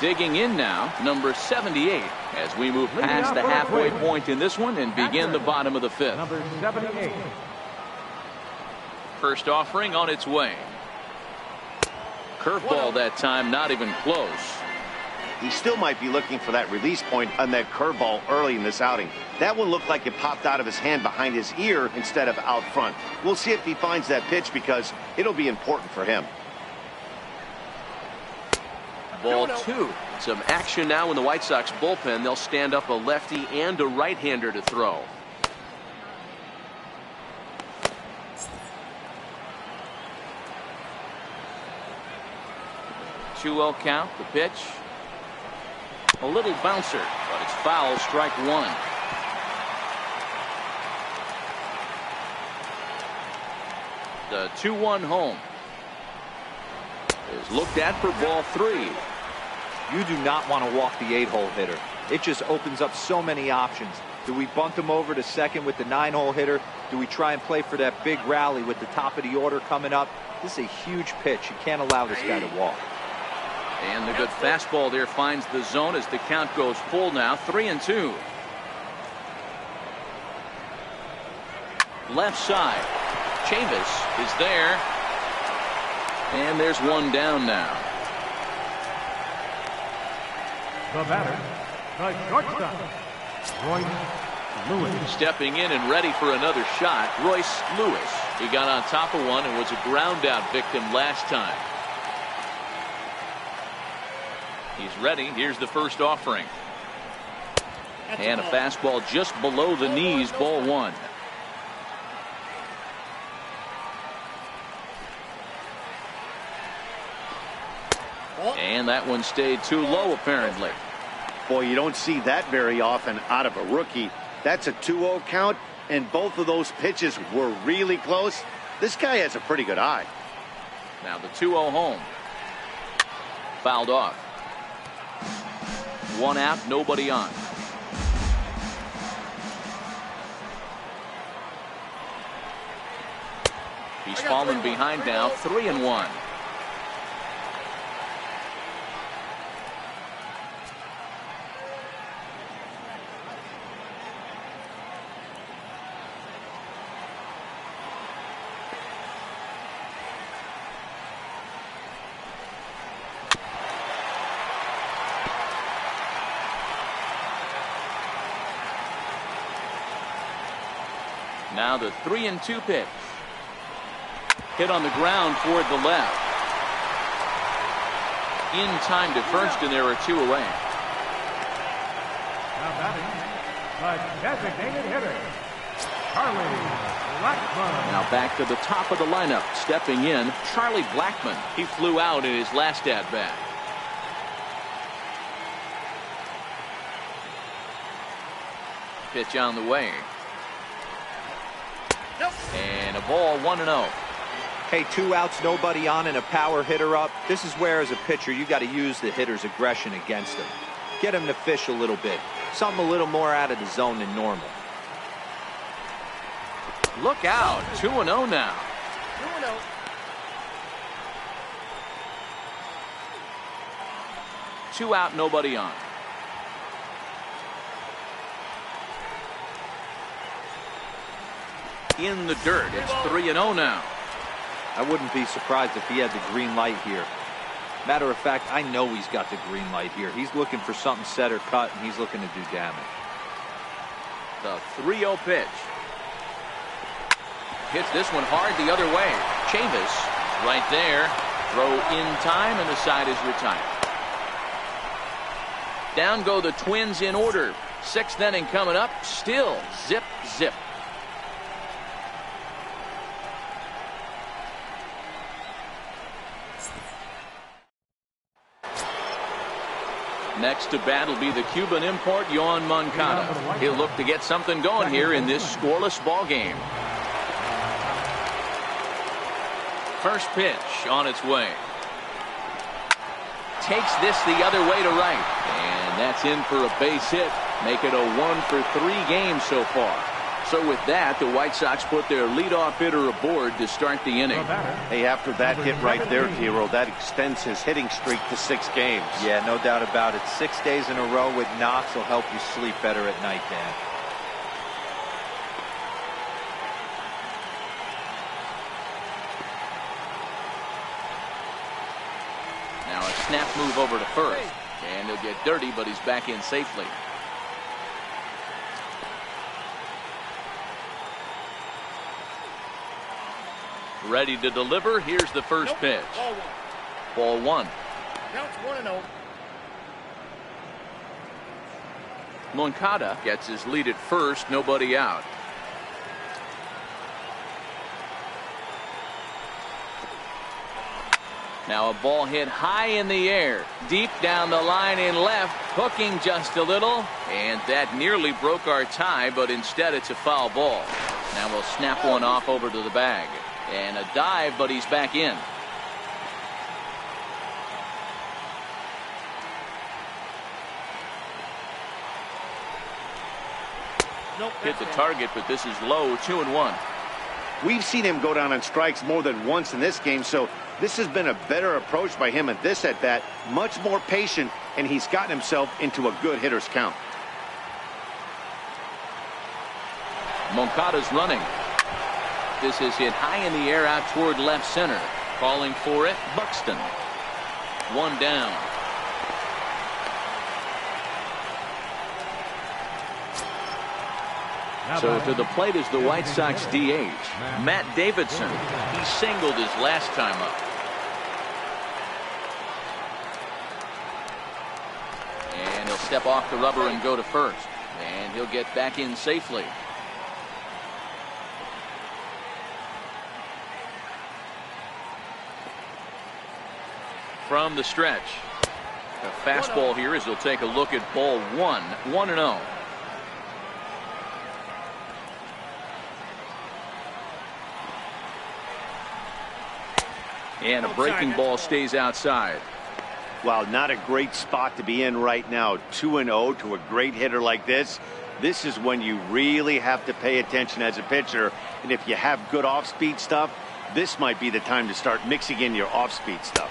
Digging in now, number 78, as we move past the halfway point in this one and begin the bottom of the 5th. Number 78. First offering on its way. Curveball that time, not even close. He still might be looking for that release point on that curveball early in this outing. That one looked like it popped out of his hand behind his ear instead of out front. We'll see if he finds that pitch, because it'll be important for him. Ball 2. Some action now in the White Sox bullpen. They'll stand up a lefty and a right-hander to throw. Two-0 count. The pitch. A little bouncer, but it's foul. Strike 1. The 2-1 home is looked at for ball 3. You do not want to walk the 8-hole hitter. It just opens up so many options. Do we bunt him over to second with the 9-hole hitter? Do we try and play for that big rally with the top of the order coming up? This is a huge pitch. You can't allow this guy to walk. And the good fastball there finds the zone as the count goes full now. 3-2. Left side. Chavis is there. And there's one down now. The batter, the shortstop, Royce Lewis. Stepping in and ready for another shot, Royce Lewis. He got on top of one and was a ground out victim last time. He's ready. Here's the first offering. And a fastball just below the knees, ball 1. And that one stayed too low, apparently. Boy, you don't see that very often out of a rookie. That's a 2-0 count, and both of those pitches were really close. This guy has a pretty good eye. Now the 2-0 home. Fouled off. One out, nobody on. He's fallen behind now, 3-1. Now the 3-2 pitch. Hit on the ground toward the left. In time to first, and there are 2 away. Now batting, the designated hitter, Charlie Blackmon. Now back to the top of the lineup. Stepping in, Charlie Blackmon. He flew out in his last at-bat. Pitch on the way. And a ball, 1-0. Hey, 2 outs, nobody on, and a power hitter up. This is where, as a pitcher, you got to use the hitter's aggression against him. Get him to fish a little bit. Something a little more out of the zone than normal. Look out. 2-0 now. 2-0. Two out, nobody on. In the dirt. It's 3-0 now. I wouldn't be surprised if he had the green light here. Matter of fact, I know he's got the green light here. He's looking for something set or cut, and he's looking to do damage. The 3-0 pitch. Hits this one hard the other way. Chavis right there. Throw in time, and the side is retired. Down go the Twins in order. 6th inning coming up. Still zip, zip. Next to bat will be the Cuban import, Yoan Moncada. He'll look to get something going here in this scoreless ball game. First pitch on its way. Takes this the other way to right. And that's in for a base hit. Make it a 1-for-3 game so far. So with that, the White Sox put their leadoff hitter aboard to start the inning. Hey, after that hit right there, Tiro, that extends his hitting streak to 6 games. Yeah, no doubt about it. 6 days in a row with knocks will help you sleep better at night, Dan. Now a snap move over to first. And he'll get dirty, but he's back in safely. Ready to deliver. Here's the first pitch. Ball 1. Counts 1-0. Moncada gets his lead at first. Nobody out. Now a ball hit high in the air. Deep down the line in left. Hooking just a little. And that nearly broke our tie, but instead it's a foul ball. Now we'll snap one off over to the bag. And a dive, but he's back in. Hit the target, but this is low. 2-1. We've seen him go down on strikes more than once in this game, so this has been a better approach by him at this at-bat. Much more patient, and he's gotten himself into a good hitter's count. Moncada's running. This is hit high in the air out toward left center. Calling for it, Buxton. One down. So to the plate is the White Sox DH, Matt Davidson. He singled his last time up. And he'll step off the rubber and go to first. And he'll get back in safely. From the stretch. A fastball here as he'll take a look at ball 1. 1-0. And a breaking ball stays outside. Wow, not a great spot to be in right now. 2-0 to a great hitter like this. This is when you really have to pay attention as a pitcher. And if you have good off-speed stuff, this might be the time to start mixing in your off-speed stuff.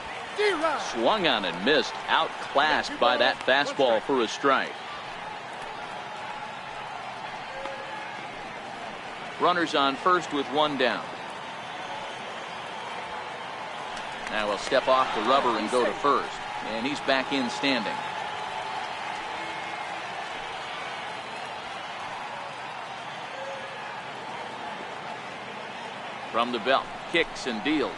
Swung on and missed. Outclassed by that fastball for a strike. Runners on first with one down. Now he'll step off the rubber and go to first. And he's back in standing. From the belt. Kicks and deals.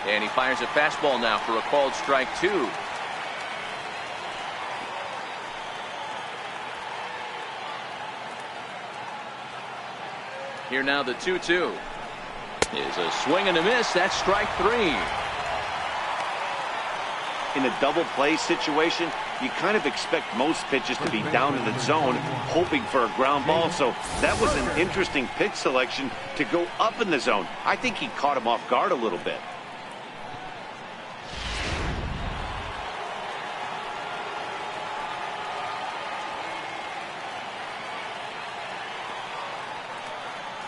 And he fires a fastball now for a called strike 2. Here now the 2-2. Is a swing and a miss. That's strike 3. in a double play situation, you kind of expect most pitches to be down in the zone, hoping for a ground ball. So that was an interesting pitch selection to go up in the zone. I think he caught him off guard a little bit.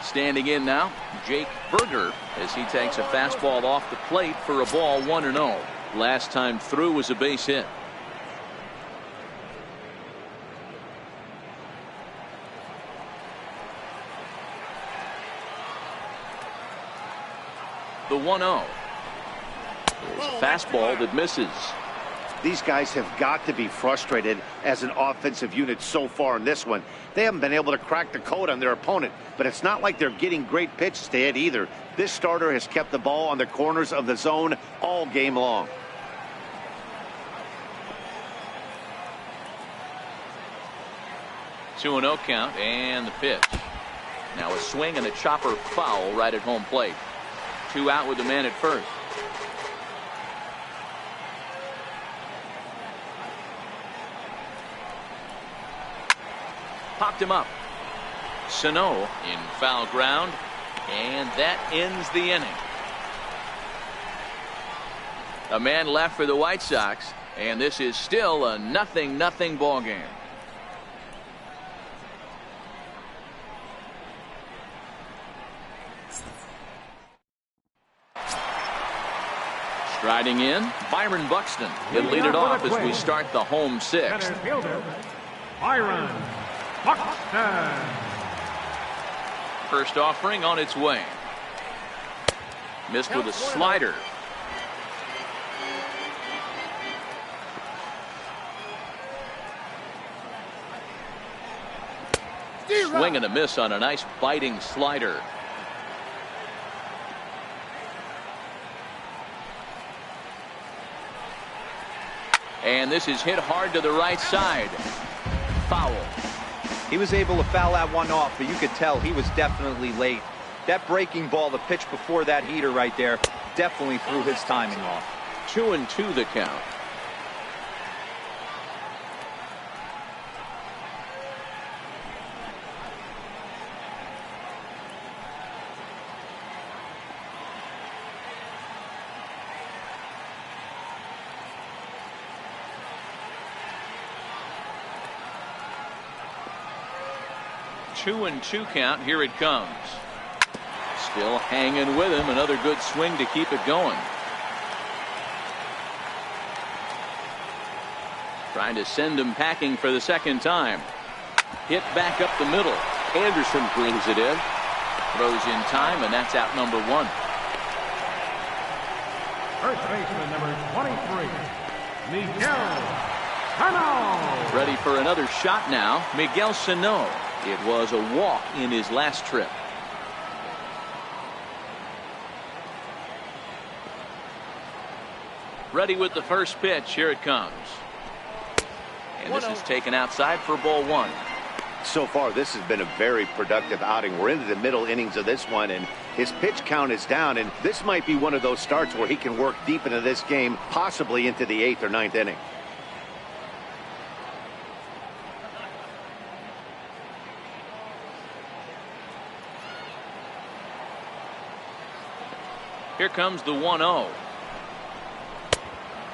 Standing in now, Jake Berger, as he takes a fastball off the plate for a ball 1-0. Last time through was a base hit. The 1-0. There's a fastball that misses. These guys have got to be frustrated as an offensive unit so far in this one. They haven't been able to crack the code on their opponent, but it's not like they're getting great pitches to hit either. This starter has kept the ball on the corners of the zone all game long. Two and 0 count, and the pitch. Now a swing and a chopper foul right at home plate. 2 out with the man at first. Popped him up. Sano in foul ground, and that ends the inning. A man left for the White Sox, and this is still a 0-0 ball game. Striding in, Byron Buxton. He'll lead it off as we start the home sixth. Center fielder, Byron Buxton. First offering on its way. Missed with a slider. Swing and a miss on a nice biting slider. And this is hit hard to the right side. Foul. He was able to foul that one off, but you could tell he was definitely late. That breaking ball, the pitch before that heater right there, definitely threw his timing off. 2-2 the count. Two and 2 count. Here it comes. Still hanging with him. Another good swing to keep it going. Trying to send him packing for the second time. Hit back up the middle. Anderson brings it in. Throws in time, and that's out number 1. First baseman number 23, Miguel Sano. Ready for another shot now. Miguel Sano. It was a walk in his last trip. Ready with the first pitch. Here it comes. And this is taken outside for ball 1. So far, this has been a very productive outing. We're into the middle innings of this one, and his pitch count is down. And this might be one of those starts where he can work deep into this game, possibly into the 8th or 9th inning. Here comes the 1-0.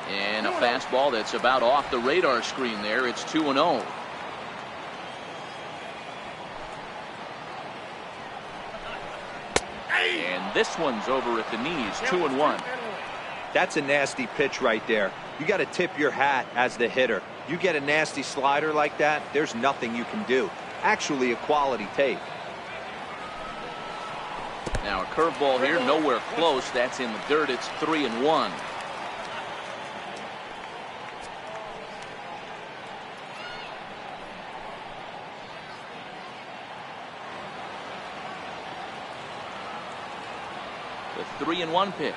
And a fastball that's about off the radar screen there. It's 2-0. And this one's over at the knees. 2-1. That's a nasty pitch right there. You got to tip your hat as the hitter. You get a nasty slider like that, there's nothing you can do. Actually a quality take. Now a curveball here, nowhere close. That's in the dirt. It's 3-1. The 3-1 pitch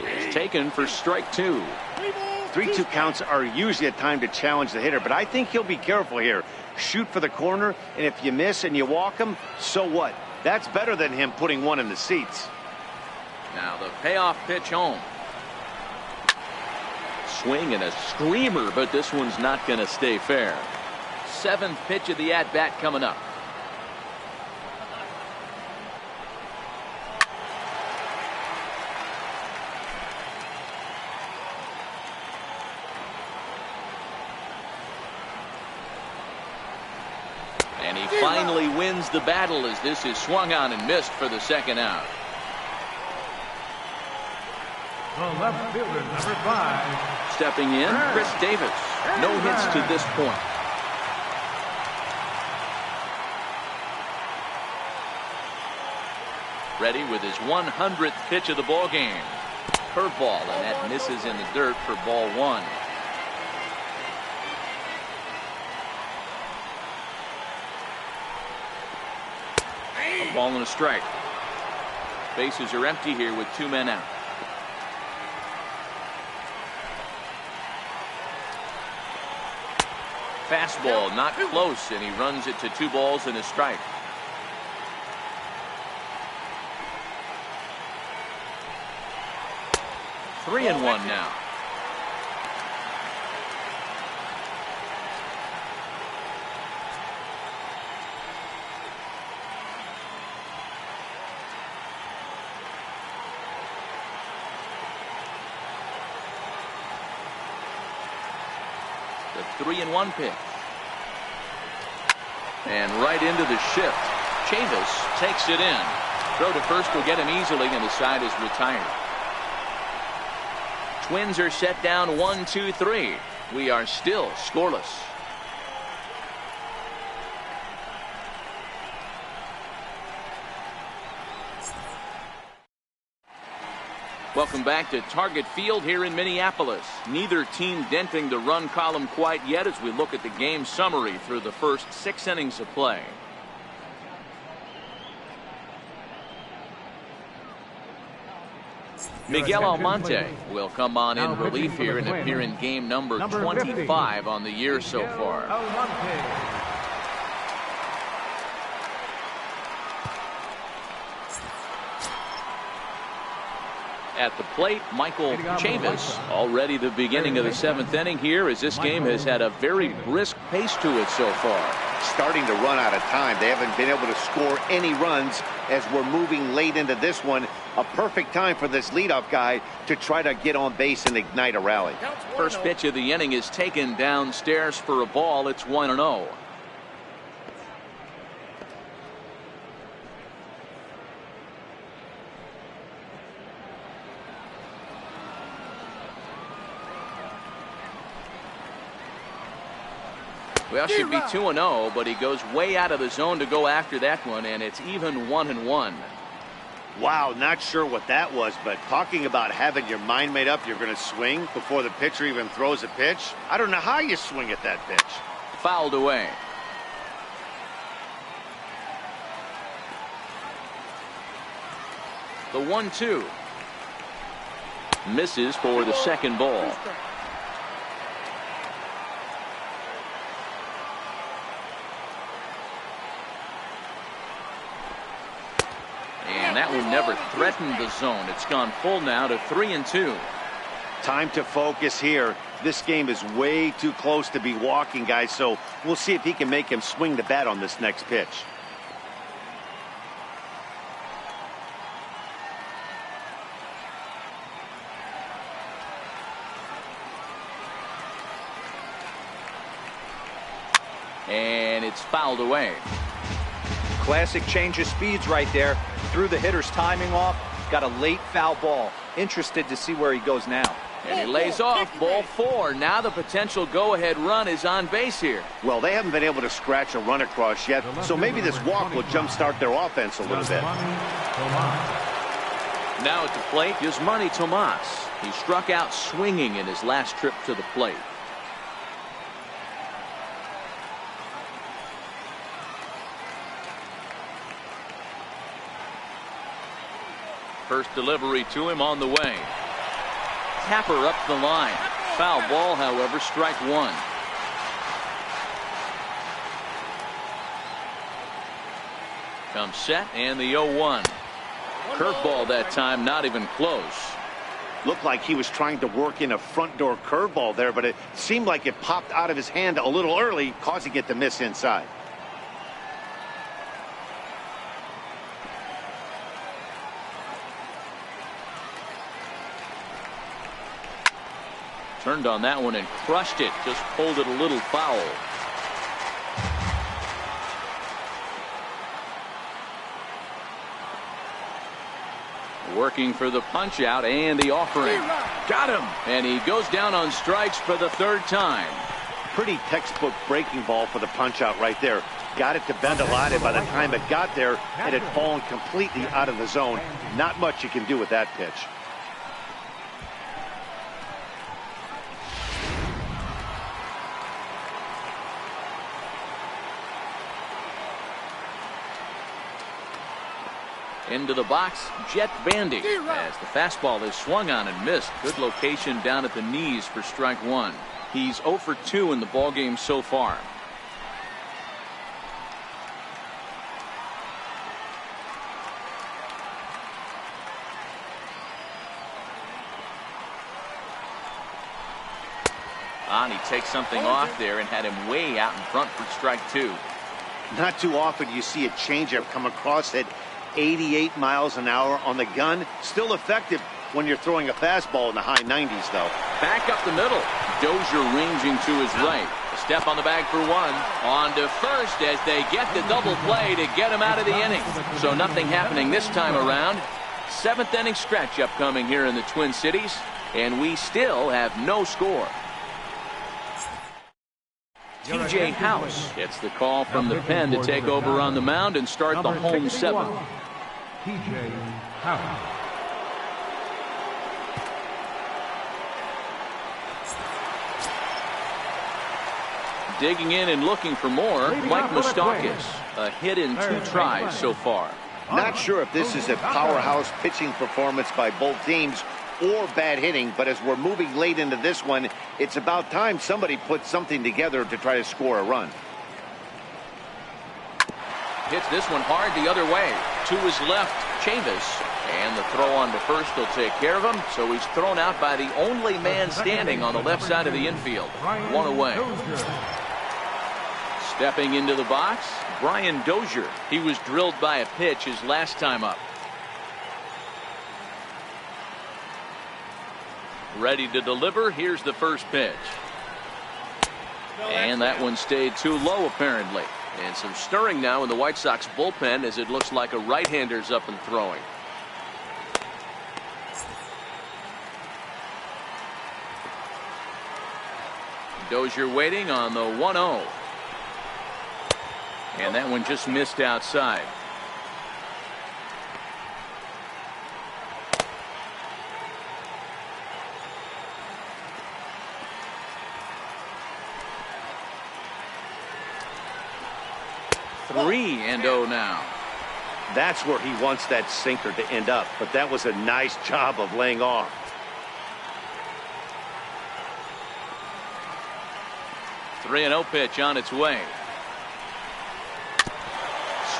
is taken for strike 2. 3-2 counts are usually a time to challenge the hitter, but I think he'll be careful here. Shoot for the corner, and if you miss and you walk him, so what? That's better than him putting one in the seats. Now the payoff pitch home. swing and a screamer, but this one's not going to stay fair. 7th pitch of the at-bat coming up. And he finally wins the battle as this is swung on and missed for the 2nd out. The left fielder, number 5. Stepping in, Chris Davis. No hits to this point. Ready with his 100th pitch of the ball game. Curveball, and that misses in the dirt for ball 1. A ball and a strike. Bases are empty here with 2 men out. Fastball not close, and he runs it to 2 balls and a strike. Three and one now. The 3-1 pitch. And right into the shift. Chavis takes it in. Throw to first will get him easily, and the side is retired. Twins are set down 1-2-3. We are still scoreless. Welcome back to Target Field here in Minneapolis. Neither team denting the run column quite yet as we look at the game summary through the first 6 innings of play. Miguel Almonte will come on in relief here and appear in game number 25 on the year so far. At the plate, Michael Chavis. Already the beginning of the 7th inning here as this game has had a very brisk pace to it so far. Starting to run out of time. They haven't been able to score any runs as we're moving late into this one. A perfect time for this leadoff guy to try to get on base and ignite a rally. First pitch of the inning is taken downstairs for a ball. It's 1-0. Well, should be 2-0, but he goes way out of the zone to go after that one, and it's even 1-1. Wow, not sure what that was, but talking about having your mind made up you're going to swing before the pitcher even throws a pitch. I don't know how you swing at that pitch. Fouled away. The 1-2. Misses for the 2nd ball. And that one never threatened the zone. It's gone full now to 3-2. Time to focus here. This game is way too close to be walking, guys, so we'll see if he can make him swing the bat on this next pitch. And it's fouled away. Classic change of speeds right there. Threw the hitter's timing off. Got a late foul ball. Interested to see where he goes now. And he lays off ball 4. Now the potential go-ahead run is on base here. Well, they haven't been able to scratch a run across yet, so maybe this walk will jumpstart their offense a little bit. Now at the plate, Yasmani Tomas. He struck out swinging in his last trip to the plate. First delivery to him on the way. Tapper up the line. Foul ball, however, strike 1. Comes set and the 0-1. Curveball that time, not even close. Looked like he was trying to work in a front door curveball there, but it seemed like it popped out of his hand a little early, causing it to miss inside. Turned on that one and crushed it. Just pulled it a little foul. Working for the punch out and the offering. Got him. And he goes down on strikes for the third time. Pretty textbook breaking ball for the punch out right there. Got it to bend a lot, and by the time it got there, it had fallen completely out of the zone. Not much you can do with that pitch. Into the box, Jet Bandy, as the fastball is swung on and missed. Good location down at the knees for strike one. He's 0 for 2 in the ballgame so far. And he takes something off there and had him way out in front for strike two. Not too often you see a changeup come across at 88 miles an hour on the gun. Still effective when you're throwing a fastball in the high 90s, though. Back up the middle. Dozier ranging to his right. A step on the bag for one. On to first as they get the double play to get him out of the inning. So nothing happening this time around. Seventh inning stretch upcoming here in the Twin Cities, and we still have no score. TJ House gets the call from the pen to take over on the mound and start the home seventh. TJ House. Digging in and looking for more, Mike Moustakas. A hit in 2 tries so far. Not sure if this is a powerhouse pitching performance by both teams or bad hitting, but as we're moving late into this one, it's about time somebody put something together to try to score a run. Hits this one hard the other way. To his left, Chavis. And the throw on to first will take care of him. So he's thrown out by the only man standing on the left side of the infield. One away. Stepping into the box, Brian Dozier. He was drilled by a pitch his last time up. Ready to deliver. Here's the first pitch. And that one stayed too low apparently. And some stirring now in the White Sox bullpen as it looks like a right-hander's up and throwing. Dozier waiting on the 1-0. And that one just missed outside. Three and 0 now. That's where he wants that sinker to end up, but that was a nice job of laying off. Three and 0 pitch on its way.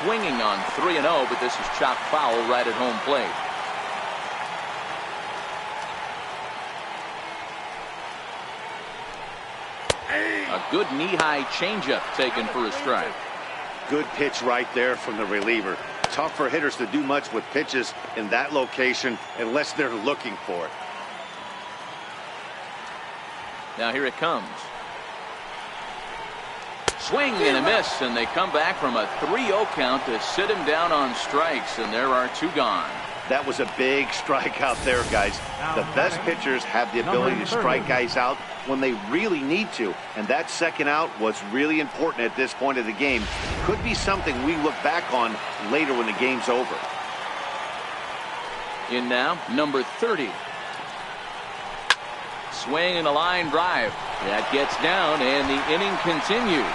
Swinging on 3-0, but this is chopped foul right at home plate. A good knee-high changeup taken for a strike. Good pitch right there from the reliever. Tough for hitters to do much with pitches in that location unless they're looking for it. Now here it comes. Swing and a miss, and they come back from a 3-0 count to sit him down on strikes, and there are 2 gone. That was a big strikeout there, guys. The best pitchers have the ability to strike guys out when they really need to, and that second out was really important at this point of the game. Could be something we look back on later when the game's over. In now, number 30. Swing and a line drive. That gets down, and the inning continues.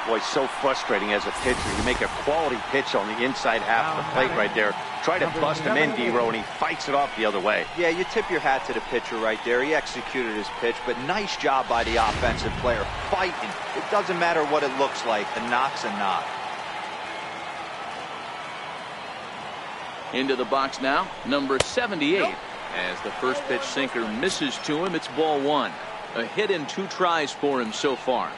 Boy, so frustrating as a pitcher. You make a quality pitch on the inside half of the plate right there. Try to bust him in, D-Row, and he fights it off the other way. Yeah, you tip your hat to the pitcher right there. He executed his pitch, but nice job by the offensive player. Fighting. It doesn't matter what it looks like. A knock's a knock. Into the box now, number 78. As the first pitch sinker misses to him, it's ball one. A hit in 2 tries for him so far.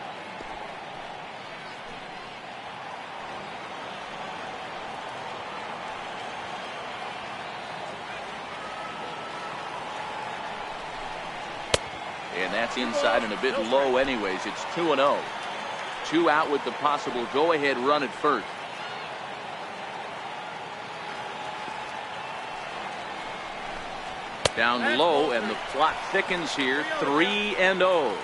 And that's inside and a bit low anyways. It's 2-0. 2 out with the possible go-ahead run at first. Down low, and the plot thickens here. 3-0.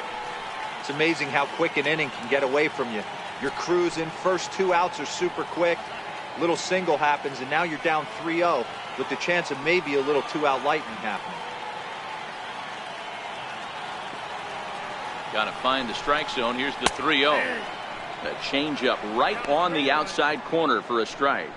It's amazing how quick an inning can get away from you. You're cruising. First 2 outs are super quick. Little single happens, and now you're down 3-0 with the chance of maybe a little 2-out lightning happening. Got to find the strike zone. Here's the 3-0. A changeup right on the outside corner for a strike.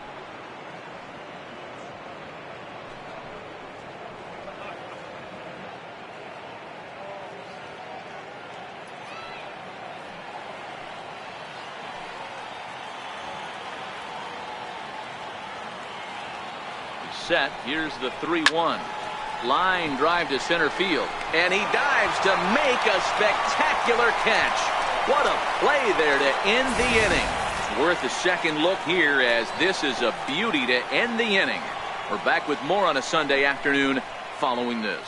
Set. Here's the 3-1. Line drive to center field, and he dives to make a spectacular catch. What a play there to end the inning. It's worth a second look here, as this is a beauty to end the inning. We're back with more on a Sunday afternoon following this.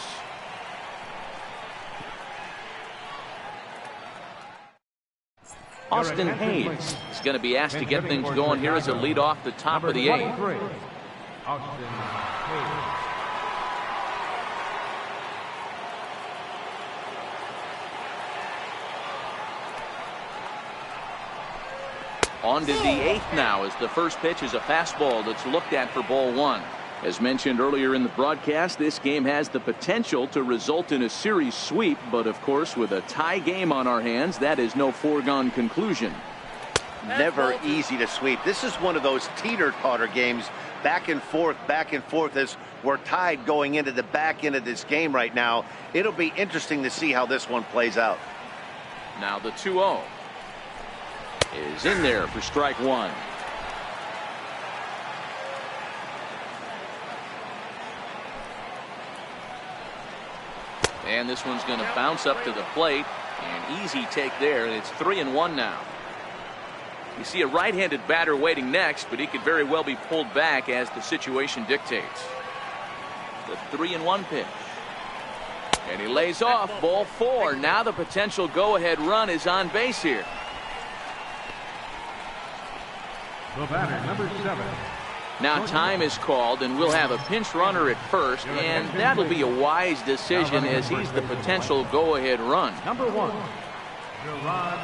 Austin Hayes is going to be asked to get things going here as a lead off the top of the 8th. Austin Hayes. On to the 8th now, as the first pitch is a fastball that's looked at for ball one. As mentioned earlier in the broadcast, this game has the potential to result in a series sweep, but of course with a tie game on our hands, that is no foregone conclusion. Never easy to sweep. This is one of those teeter-totter games, back and forth as we're tied going into the back end of this game right now. It'll be interesting to see how this one plays out. Now the 2-0 is in there for strike one. And this one's going to bounce up to the plate. An easy take there. It's 3-1 now. You see a right-handed batter waiting next, but he could very well be pulled back as the situation dictates. The 3-1 pitch. And he lays off ball 4. Now the potential go-ahead run is on base here. The batter, number 7. Now time is called, and we'll have a pinch runner at first, and that'll be a wise decision as he's the potential go-ahead run. Number 1, Gerard.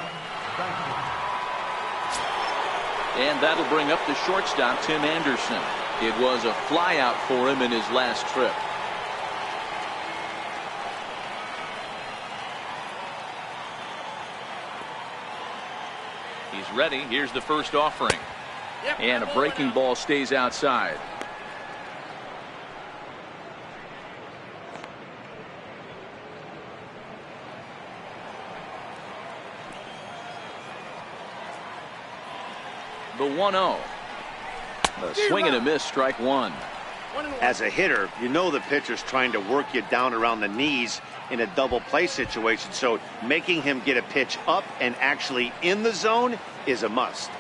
And that'll bring up the shortstop, Tim Anderson. It was a flyout for him in his last trip. He's ready. Here's the first offering. And a breaking ball stays outside. The 1-0. A swing and a miss, strike one. As a hitter, you know the pitcher's trying to work you down around the knees in a double play situation, so making him get a pitch up and actually in the zone is a must.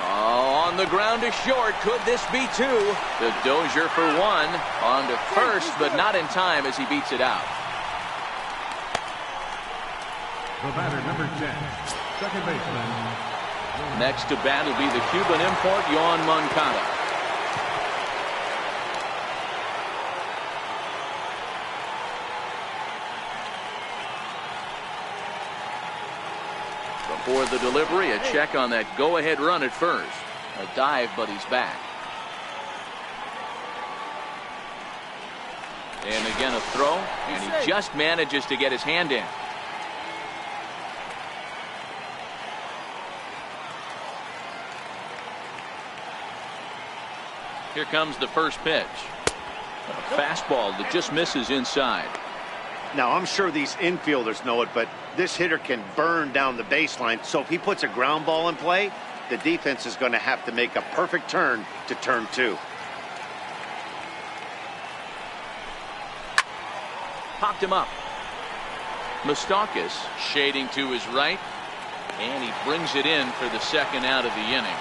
On the ground to short. Could this be 2? The Dozier for 1. On to first, but not in time as he beats it out. The batter, number 10, second baseman. Next to bat will be the Cuban import, Yoan Moncada. Before the delivery, a check on that go-ahead run at first. A dive, but he's back. And again a throw, and he just manages to get his hand in. Here comes the first pitch. A fastball that just misses inside. Now, I'm sure these infielders know it, but this hitter can burn down the baseline. So if he puts a ground ball in play, the defense is going to have to make a perfect turn to turn 2. Popped him up. Moustakas shading to his right, and he brings it in for the second out of the inning.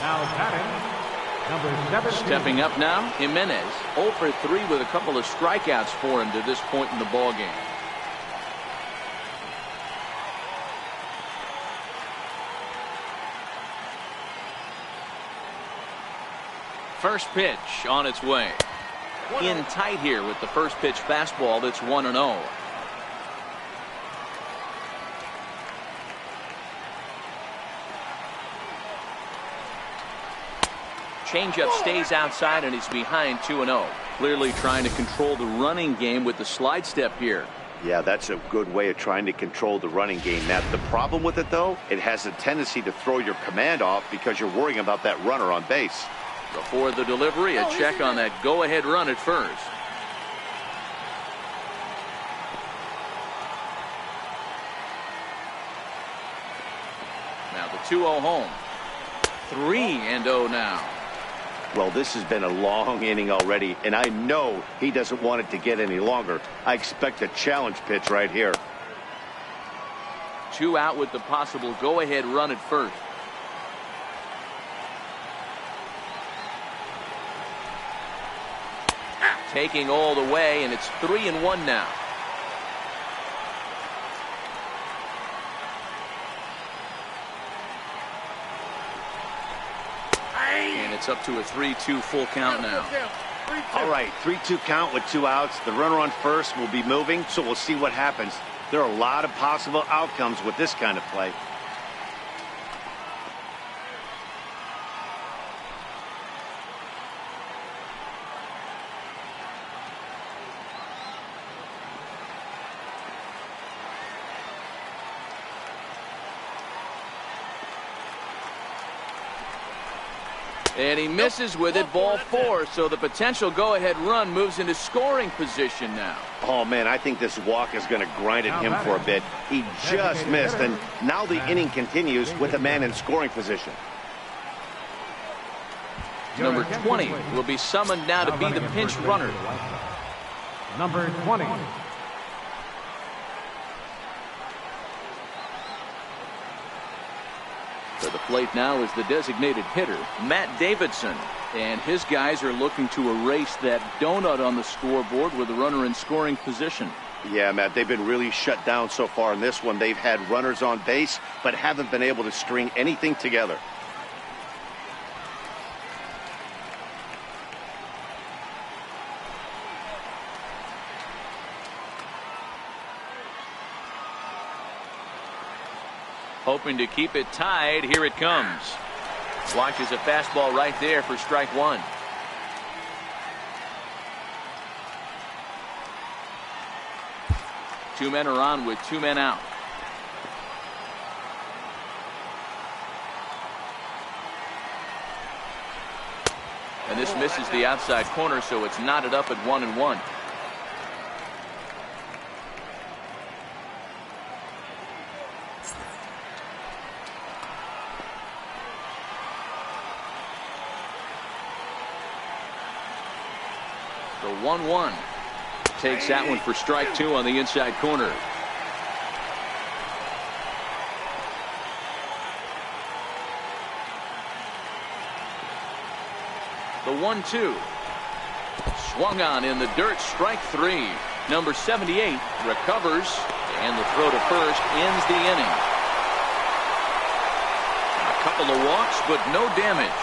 Now batting, number 17. Stepping up now, Jimenez. 0 for 3 with a couple of strikeouts for him to this point in the ballgame. First pitch on its way. In tight here with the first pitch fastball that's 1-0. Changeup stays outside and he's behind 2-0. Clearly trying to control the running game with the slide step here. Yeah, that's a good way of trying to control the running game. Now, the problem with it, though, it has a tendency to throw your command off because you're worrying about that runner on base. Before the delivery, a check on that go-ahead run at first. Now the 2-0 home. 3-0 now. Well, this has been a long inning already, and I know he doesn't want it to get any longer. I expect a challenge pitch right here. 2 out with the possible go-ahead run at first. Taking all the way, and it's 3-1 now. And it's up to a 3-2 full count now. All right, 3-2 count with 2 outs. The runner on first will be moving, so we'll see what happens. There are a lot of possible outcomes with this kind of play. And he misses with it, ball 4. So the potential go-ahead run moves into scoring position now. Oh, man, I think this walk is going to grind at him for a bit. He just missed, and now the inning continues with a man in scoring position. Number 20 will be summoned now to be the pinch runner. Number 20. To the plate now is the designated hitter, Matt Davidson. And his guys are looking to erase that donut on the scoreboard with a runner in scoring position. Yeah, Matt, they've been really shut down so far in this one. They've had runners on base, but haven't been able to string anything together. Hoping to keep it tied. Here it comes. Watches a fastball right there for strike 1. Two men are on with 2 men out. And this misses the outside corner, so it's knotted up at 1-1. The 1-1 takes that one for strike 2 on the inside corner. The 1-2 swung on in the dirt, strike 3. Number 78 recovers, and the throw to first ends the inning. A couple of walks, but no damage.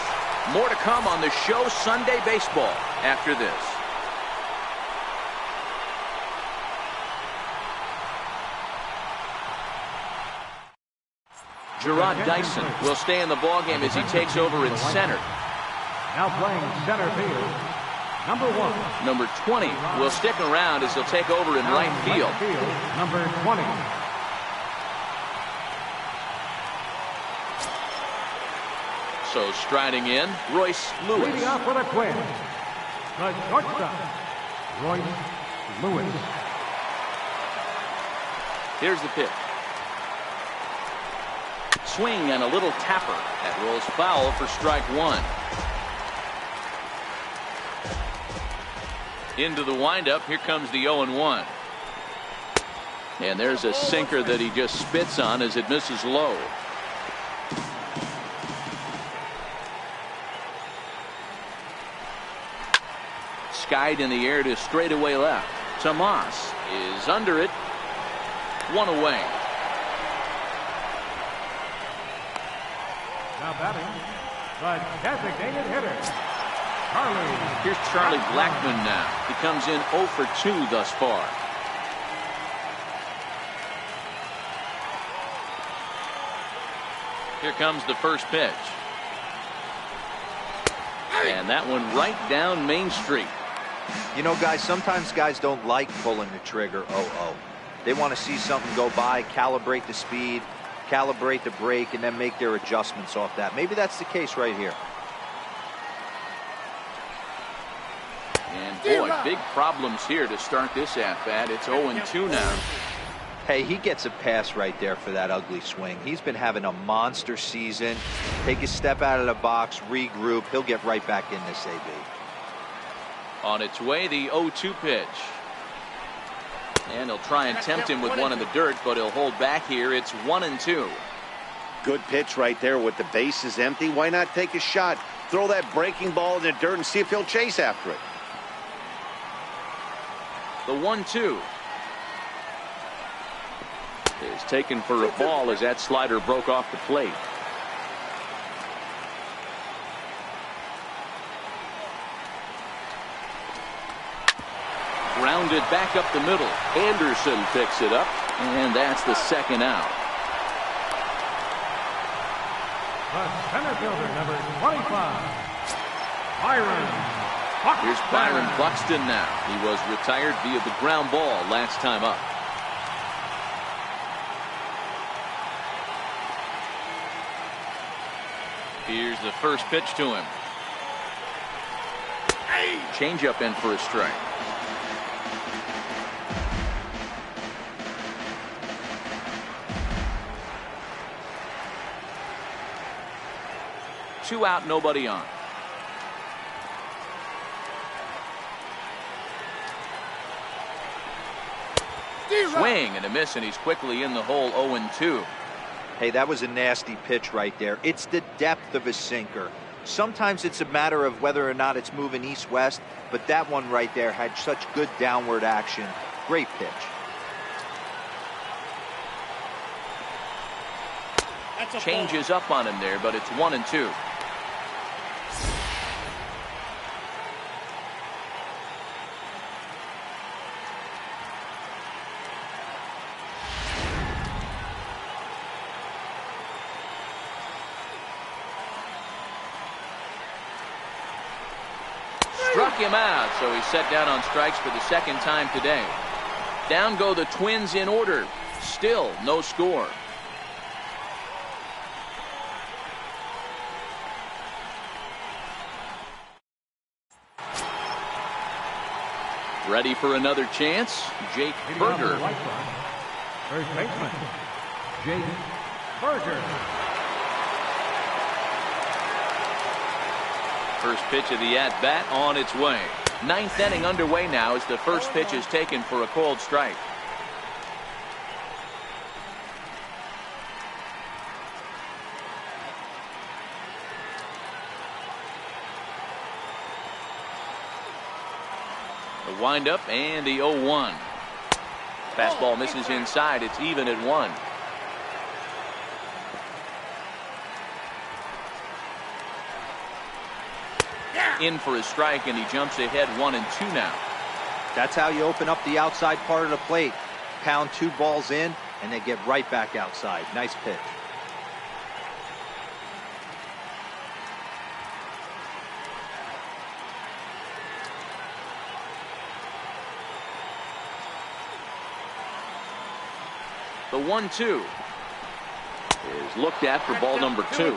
More to come on the show Sunday Baseball after this. Gerard Dyson will stay in the ballgame as he takes over in center. Now playing center field, number 1. Number 20 will stick around as he'll take over in right field. Number 20. So striding in, Royce Lewis. Leading off with a quit, the shortstop, Royce Lewis. Here's the pitch. swing and a little tapper. That rolls foul for strike one. Into the windup. Here comes the 0-1. And there's a sinker that he just spits on as it misses low. Skied in the air to straightaway left. Tomas is under it. One away. Now batting, the designated hitter, Charlie. Here's Charlie Blackmon now. He comes in 0 for 2 thus far. Here comes the first pitch. And that one right down Main Street. You know, guys, sometimes guys don't like pulling the trigger 0-0. They want to see something go by, calibrate the speed, calibrate the brake, and then make their adjustments off that. Maybe that's the case right here. And boy, big problems here to start this at-bat. It's 0-2 now. Hey, he gets a pass right there for that ugly swing. He's been having a monster season. Take a step out of the box, regroup. He'll get right back in this AB. On its way, the 0-2 pitch. And he'll try and tempt him with one in the dirt, but he'll hold back here. It's 1-2. Good pitch right there with the bases empty. Why not take a shot? Throw that breaking ball in the dirt and see if he'll chase after it. The 1-2 is taken for a ball as that slider broke off the plate. Grounded back up the middle. Anderson picks it up, and that's the second out. The center fielder, number 25, Byron Buxton. Here's Byron Buxton now. He was retired via the ground ball last time up. Here's the first pitch to him. Changeup in for a strike. Two out, nobody on. Swing and a miss, and he's quickly in the hole. 0-2. Hey, that was a nasty pitch right there. It's the depth of his sinker. Sometimes it's a matter of whether or not it's moving east-west, but that one right there had such good downward action. Great pitch. Changes up on him there, but it's 1-2. Struck him out, so he's set down on strikes for the second time today. Down go the Twins in order. Still no score. Ready for another chance? Jake Berger. First baseman, Jake Berger. First pitch of the at-bat on its way. Ninth inning underway now as the first pitch is taken for a called strike. The windup and the 0-1. Fastball misses inside. It's even at 1. In for a strike, and he jumps ahead 1-2 now. That's how you open up the outside part of the plate. Pound 2 balls in, and they get right back outside. Nice pitch. The 1-2 is looked at for ball number 2.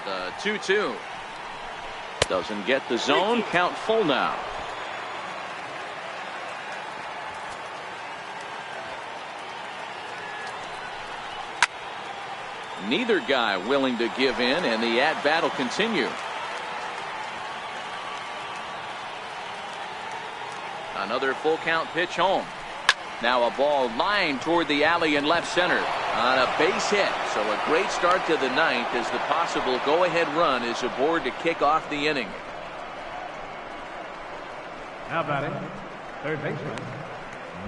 The 2-2. Doesn't get the zone. Count full now. Neither guy willing to give in, and the at-bat will continue. Another full count pitch home. Now a ball lined toward the alley in left center on a base hit. So a great start to the ninth as the possible go-ahead run is aboard to kick off the inning. Now batting, third baseman,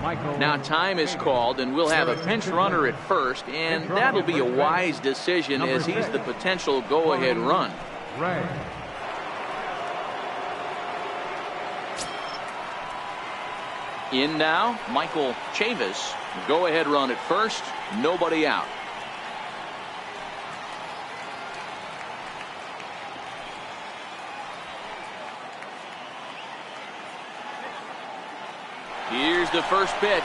Michael. Now time is called, and we'll have a pinch runner at first, and that'll be a wise decision as he's the potential go-ahead run. Ray. In now, Michael Chavis. Go-ahead run at first, nobody out. Here's the first pitch.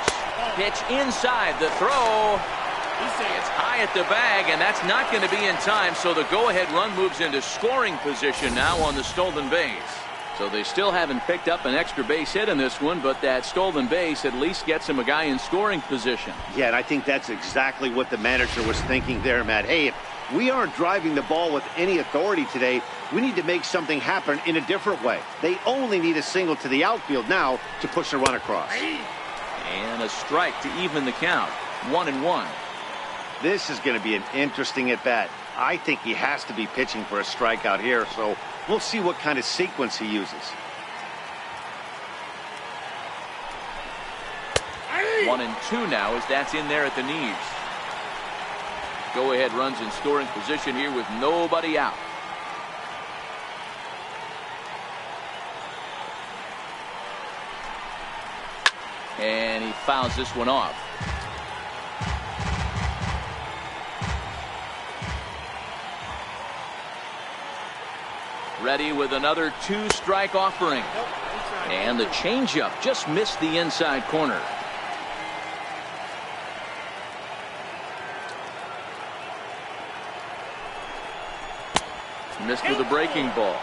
Pitch inside the throw. It's high at the bag, and that's not going to be in time, so the go-ahead run moves into scoring position now on the stolen base. So they still haven't picked up an extra base hit in this one, but that stolen base at least gets him a guy in scoring position. Yeah, and I think that's exactly what the manager was thinking there, Matt. Hey, if we aren't driving the ball with any authority today, we need to make something happen in a different way. They only need a single to the outfield now to push a run across. And a strike to even the count. 1-1. This is going to be an interesting at-bat. I think he has to be pitching for a strikeout here, so we'll see what kind of sequence he uses. 1-2 now as that's in there at the knees. Go-ahead runs in scoring position here with nobody out. And he fouls this one off. Ready with another two-strike offering. And the changeup just missed the inside corner. Missed with a breaking ball.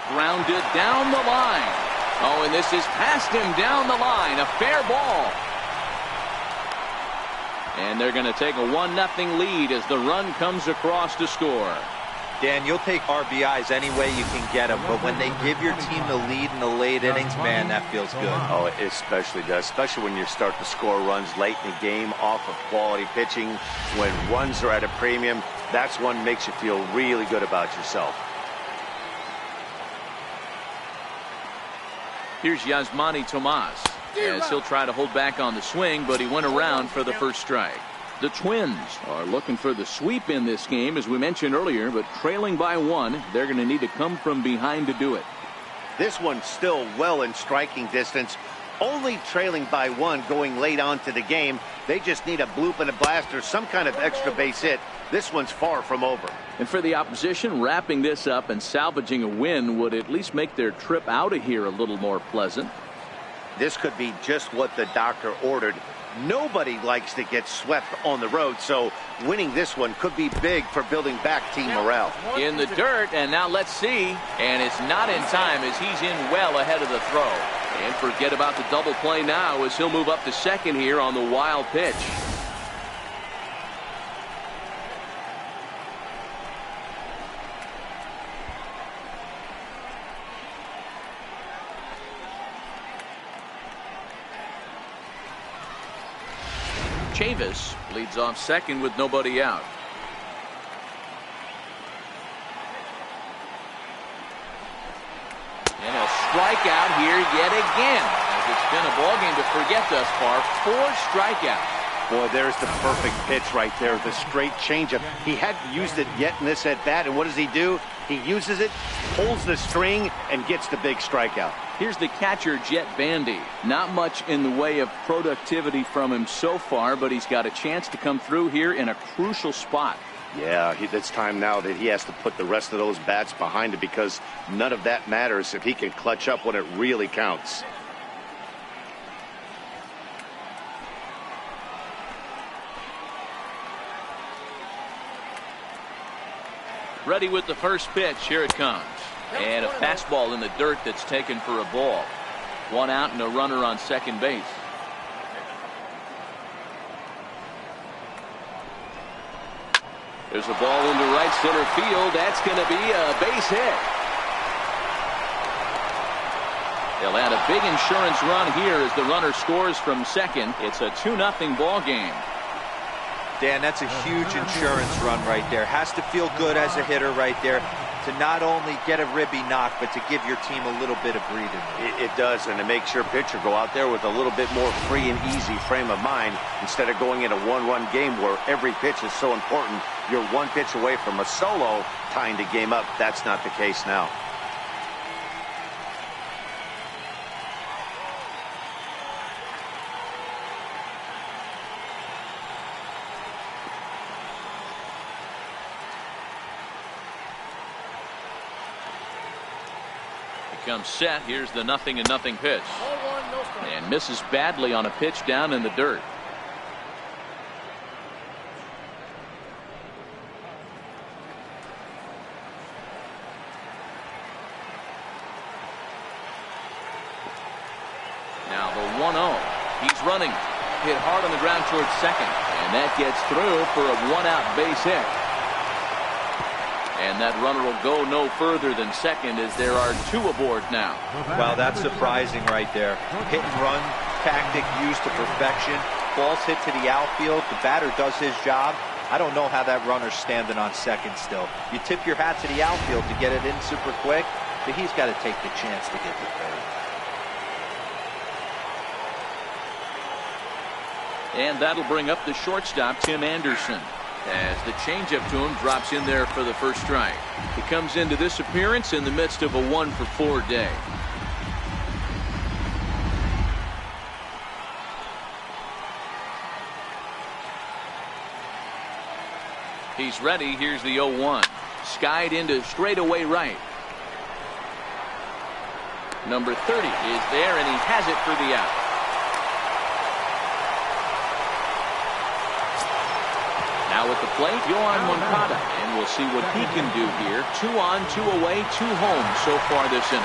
Grounded down the line. Oh, and this is past him down the line. A fair ball. And they're going to take a 1-0 lead as the run comes across to score. Dan, you'll take RBIs any way you can get them, but when they give your team the lead in the late innings, man, that feels good. Oh, it especially does, especially when you start to score runs late in the game off of quality pitching. When runs are at a premium, that's one makes you feel really good about yourself. Here's Yasmani Tomas as he'll try to hold back on the swing, but he went around for the first strike. The Twins are looking for the sweep in this game, as we mentioned earlier, but trailing by 1, they're going to need to come from behind to do it. This one's still well in striking distance, only trailing by 1 going late on to the game. They just need a bloop and a blast or some kind of extra base hit. This one's far from over. And for the opposition, wrapping this up and salvaging a win would at least make their trip out of here a little more pleasant. This could be just what the doctor ordered. Nobody likes to get swept on the road, so winning this one could be big for building back team morale. In the dirt, and now let's see. And it's not in time as he's in well ahead of the throw. And forget about the double play now as he'll move up to second here on the wild pitch. Chavis leads off second with nobody out. And a strikeout here yet again, as it's been a ball game to forget thus far. 4 strikeouts. Boy, there's the perfect pitch right there, the straight changeup. He hadn't used it yet in this at bat, and what does he do? He uses it, pulls the string, and gets the big strikeout. Here's the catcher, Jet Bandy. Not much in the way of productivity from him so far, but he's got a chance to come through here in a crucial spot. Yeah, it's time now that he has to put the rest of those bats behind him, because none of that matters if he can clutch up when it really counts. Ready with the first pitch. Here it comes. And a fastball in the dirt that's taken for a ball. 1 out and a runner on second base. There's a ball into right center field. That's going to be a base hit. They'll add a big insurance run here as the runner scores from second. It's a 2-0 ball game. Dan, that's a huge insurance run right there. Has to feel good as a hitter right there to not only get a ribby knock, but to give your team a little bit of breathing room. It does, and it makes your pitcher go out there with a little bit more free and easy frame of mind instead of going in a one-run game where every pitch is so important. You're one pitch away from a solo tying the game up. That's not the case now. Comes set. Here's the 0-0 pitch. Ball 1, no strike. And misses badly on a pitch down in the dirt. Now the 1-0. He's running. Hit hard on the ground towards second. And that gets through for a 1-out base hit. And that runner will go no further than second as there are 2 aboard now. Well, that's surprising right there. Hit and run tactic used to perfection. Ball's hit to the outfield. The batter does his job. I don't know how that runner's standing on second still. You tip your hat to the outfield to get it in super quick, but he's got to take the chance to get to third. And that'll bring up the shortstop, Tim Anderson, as the changeup to him drops in there for the first strike. He comes into this appearance in the midst of a 1-for-4 day. He's ready. Here's the 0-1. Skied into straightaway right. Number 30 is there, and he has it for the out. Now at the plate, Yohan Moncada, and we'll see what he can do here. 2 on, 2 away, 2 home so far this inning.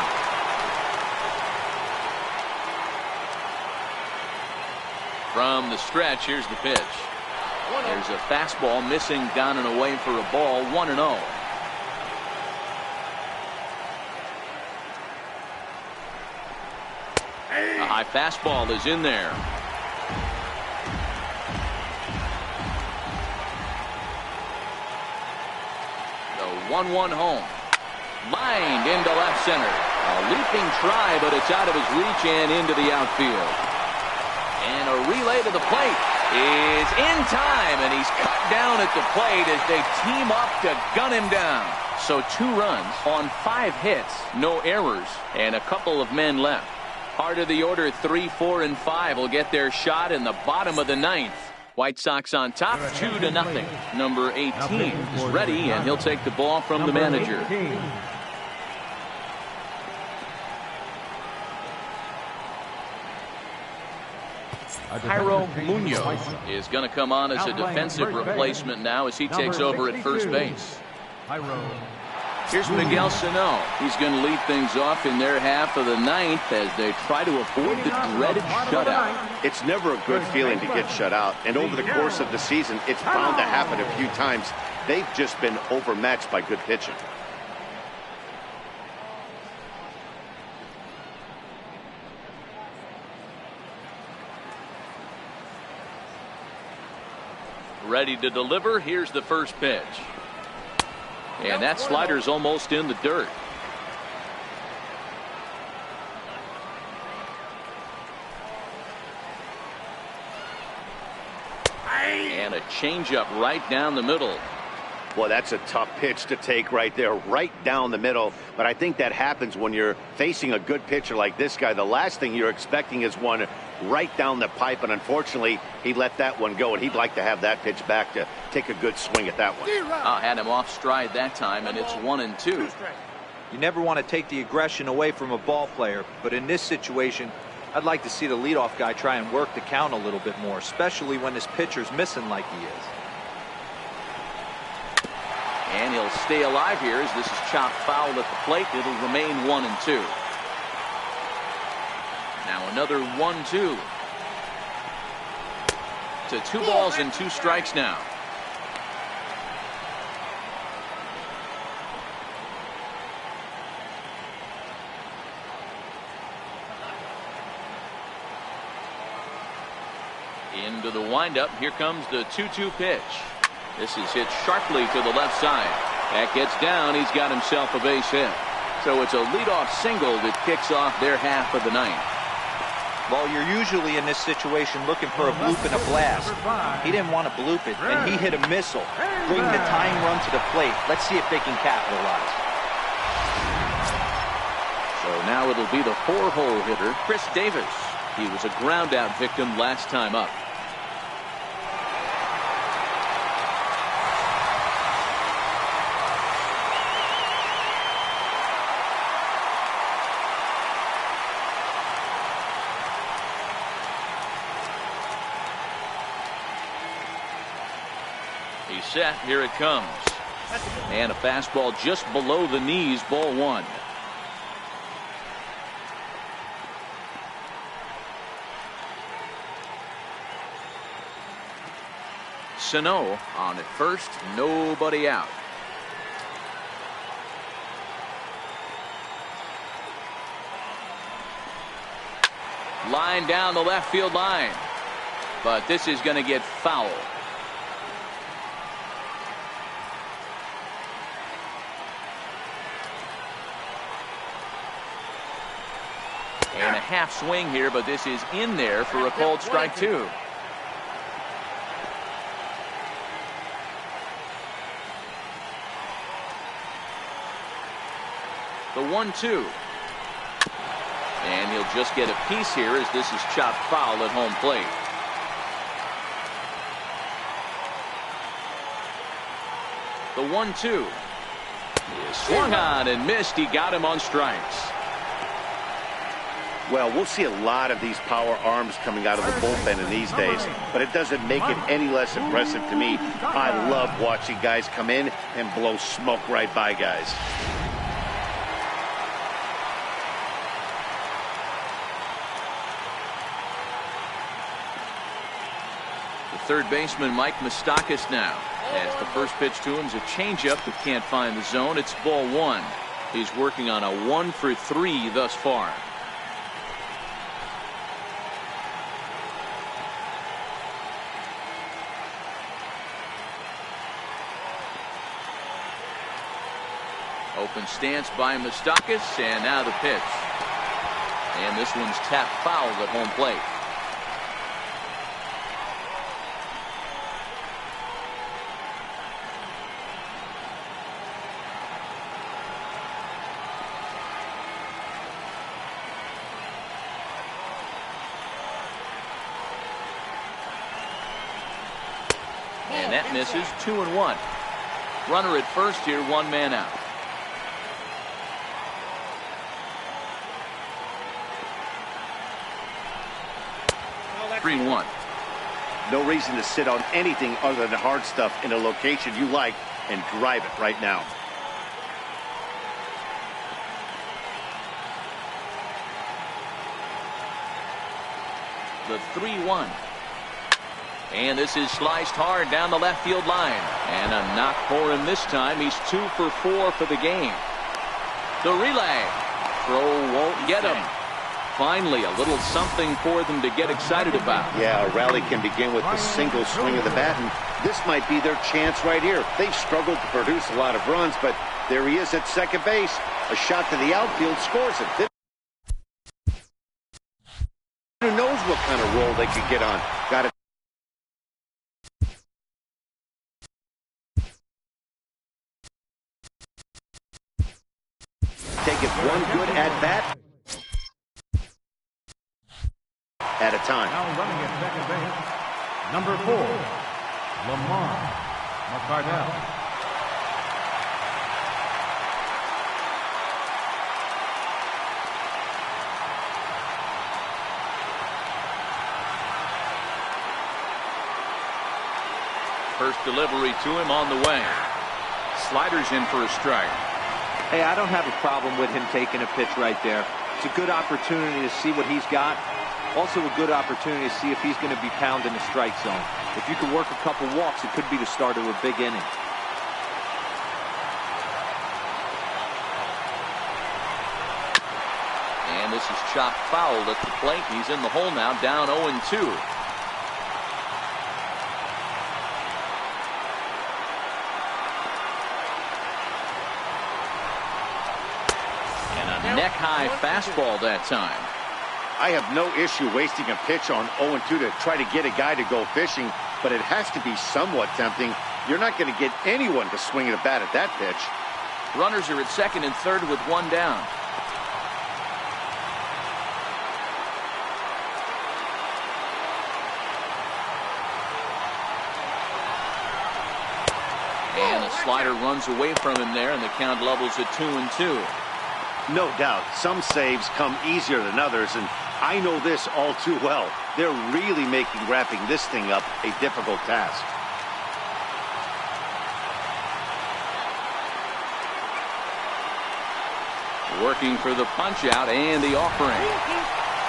From the stretch, here's the pitch. There's a fastball missing down and away for a ball. 1-0. A high fastball is in there. The 1-1 home. Lined into left center. A leaping try, but it's out of his reach and into the outfield. And a relay to the plate is in time, and he's cut down at the plate as they team up to gun him down. So 2 runs on 5 hits, no errors, and a couple of men left. Part of the order, 3, 4, and 5 will get their shot in the bottom of the 9th. White Sox on top, 2-0. Number 18 is ready, and he'll take the ball from the manager. Jairo Munoz is going to come on as a defensive replacement now as he takes over at first base. Here's Miguel Sano. He's going to lead things off in their half of the 9th as they try to avoid the dreaded shutout. It's never a good feeling to get shut out, and over the course of the season, it's bound to happen a few times. They've just been overmatched by good pitching. Ready to deliver. Here's the first pitch. And that slider's almost in the dirt. And a changeup right down the middle. Well, that's a tough pitch to take right there, right down the middle. But I think that happens when you're facing a good pitcher like this guy. The last thing you're expecting is one right down the pipe, and unfortunately, he let that one go, and he'd like to have that pitch back to take a good swing at that one. Had him off stride that time, and it's 1-2. You never want to take the aggression away from a ball player, but in this situation, I'd like to see the leadoff guy try and work the count a little bit more, especially when his pitcher's missing like he is. And he'll stay alive here as this is chopped foul at the plate. It'll remain 1-2. Now another 1-2. To 2 balls and 2 strikes now. Into the windup. Here comes the 2-2 pitch. This is hit sharply to the left side. That gets down. He's got himself a base hit. So it's a leadoff single that kicks off their half of the ninth. Well, you're usually in this situation looking for a bloop and a blast. He didn't want to bloop it, and he hit a missile. Bring the tying run to the plate. Let's see if they can capitalize. So now it'll be the 4-hole hitter, Chris Davis. He was a ground-out victim last time up. He's set. Here it comes. And a fastball just below the knees, ball 1. Sano on at first, nobody out. Line down the left field line. But this is going to get foul. And a half swing here, but this is in there for a called strike 2. The 1-2. And he'll just get a piece here as this is chopped foul at home plate. The 1-2 is swung on and missed. He got him on strikes. Well, we'll see a lot of these power arms coming out of the bullpen in these days, but it doesn't make it any less impressive to me. I love watching guys come in and blow smoke right by guys. The third baseman, Mike Moustakas, now. As the first pitch to him is a changeup that can't find the zone. It's ball 1. He's working on a 1-for-3 thus far. Open stance by Moustakas, and now the pitch. And this one's tapped foul at home plate. And that misses. 2-1. Runner at first here, 1 man out. Three 1. No reason to sit on anything other than hard stuff in a location you like and drive it right now. The 3-1. And this is sliced hard down the left field line. And a knock for him this time. He's 2 for 4 for the game. The relay. Throw won't get him. Finally, a little something for them to get excited about. Yeah, a rally can begin with the single swing of the bat, and this might be their chance right here. They've struggled to produce a lot of runs, but there he is at second base. A shot to the outfield scores it. Who knows what kind of roll they could get on? Got it. Take it one good at bat at a time. Now running at second base, number 4, Lamar McCardell. First delivery to him on the way. Sliders in for a strike. Hey, I don't have a problem with him taking a pitch right there. It's a good opportunity to see what he's got. Also a good opportunity to see if he's going to be pounding the strike zone. If you can work a couple walks, it could be the start of a big inning. And this is chopped foul at the plate. He's in the hole now, down 0-2. Neck-high fastball that time. I have no issue wasting a pitch on 0-2 to try to get a guy to go fishing, but it has to be somewhat tempting. You're not going to get anyone to swing at a bat at that pitch. Runners are at second and third with one down. And a slider runs away from him there, and the count levels at 2-2. No doubt, some saves come easier than others, and I know this all too well. They're really making wrapping this thing up a difficult task. Working for the punch out and the offering.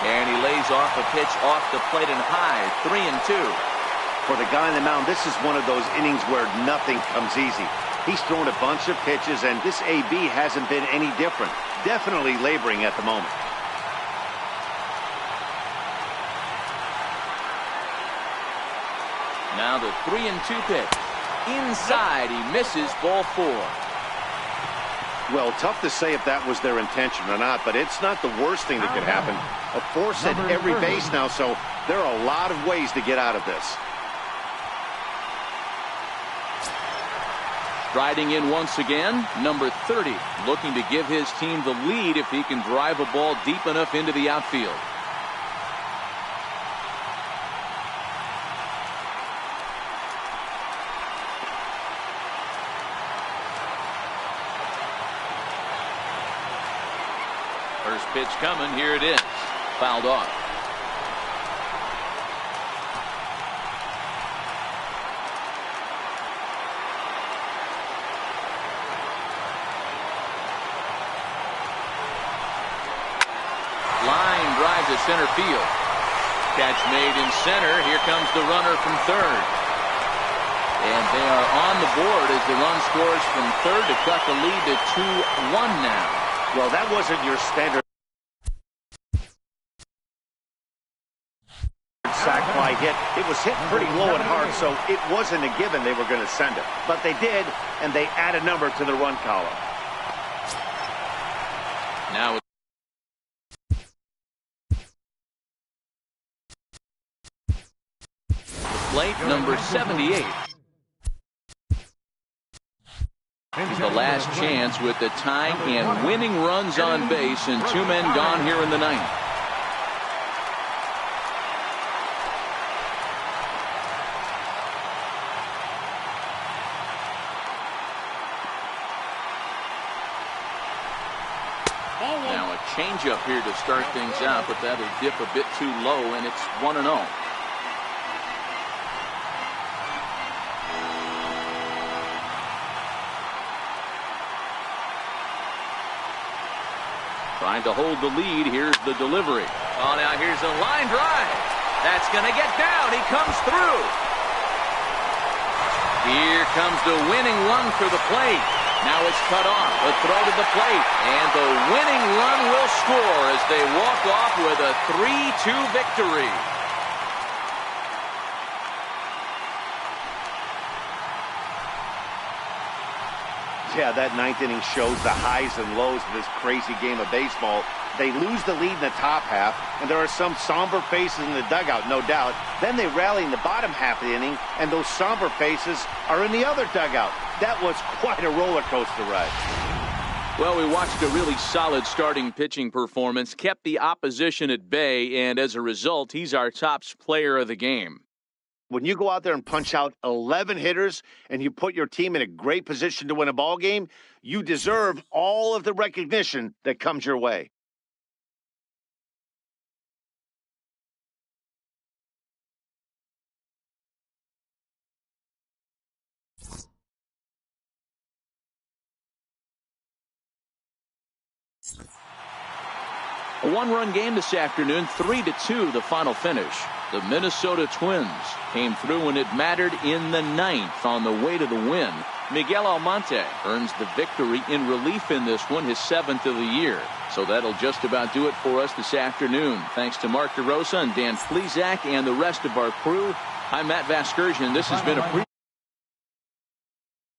And he lays off a pitch off the plate and high, 3-2. For the guy on the mound, this is one of those innings where nothing comes easy. He's thrown a bunch of pitches, and this AB hasn't been any different. Definitely laboring at the moment. Now the 3-2 pitch. Inside, he misses, ball 4. Well, tough to say if that was their intention or not, but it's not the worst thing that could happen. A force at every base now, so there are a lot of ways to get out of this. Striding in once again, number 30, looking to give his team the lead if he can drive a ball deep enough into the outfield. First pitch coming, here it is. Fouled off. Line drive to center field. Catch made in center. Here comes the runner from third. And they are on the board as the run scores from third to cut the lead to 2-1 now. Well, that wasn't your standard sac fly hit. It was hit pretty low and hard, so it wasn't a given they were going to send it. But they did, and they add a number to the run column. Now plate number 78. The last chance with the tying and winning runs on base and 2 men gone here in the ninth. Now a changeup here to start things out, but that'll dip a bit too low, and it's 1-0. Trying to hold the lead. Here's the delivery. Oh, now here's a line drive. That's going to get down. He comes through. Here comes the winning run for the plate. Now it's cut off. A throw to the plate. And the winning run will score as they walk off with a 3-2 victory. Yeah, that ninth inning shows the highs and lows of this crazy game of baseball. They lose the lead in the top half, and there are some somber faces in the dugout, no doubt. Then they rally in the bottom half of the inning, and those somber faces are in the other dugout. That was quite a roller coaster ride. Well, we watched a really solid starting pitching performance, kept the opposition at bay, and as a result, he's our top player of the game. When you go out there and punch out 11 hitters and you put your team in a great position to win a ball game, you deserve all of the recognition that comes your way. A one-run game this afternoon, 3-2 the final finish. The Minnesota Twins came through when it mattered in the ninth on the way to the win. Miguel Almonte earns the victory in relief in this one, his 7th of the year. So that'll just about do it for us this afternoon. Thanks to Mark DeRosa and Dan Plesac and the rest of our crew. I'm Matt Vasgersian. This has been a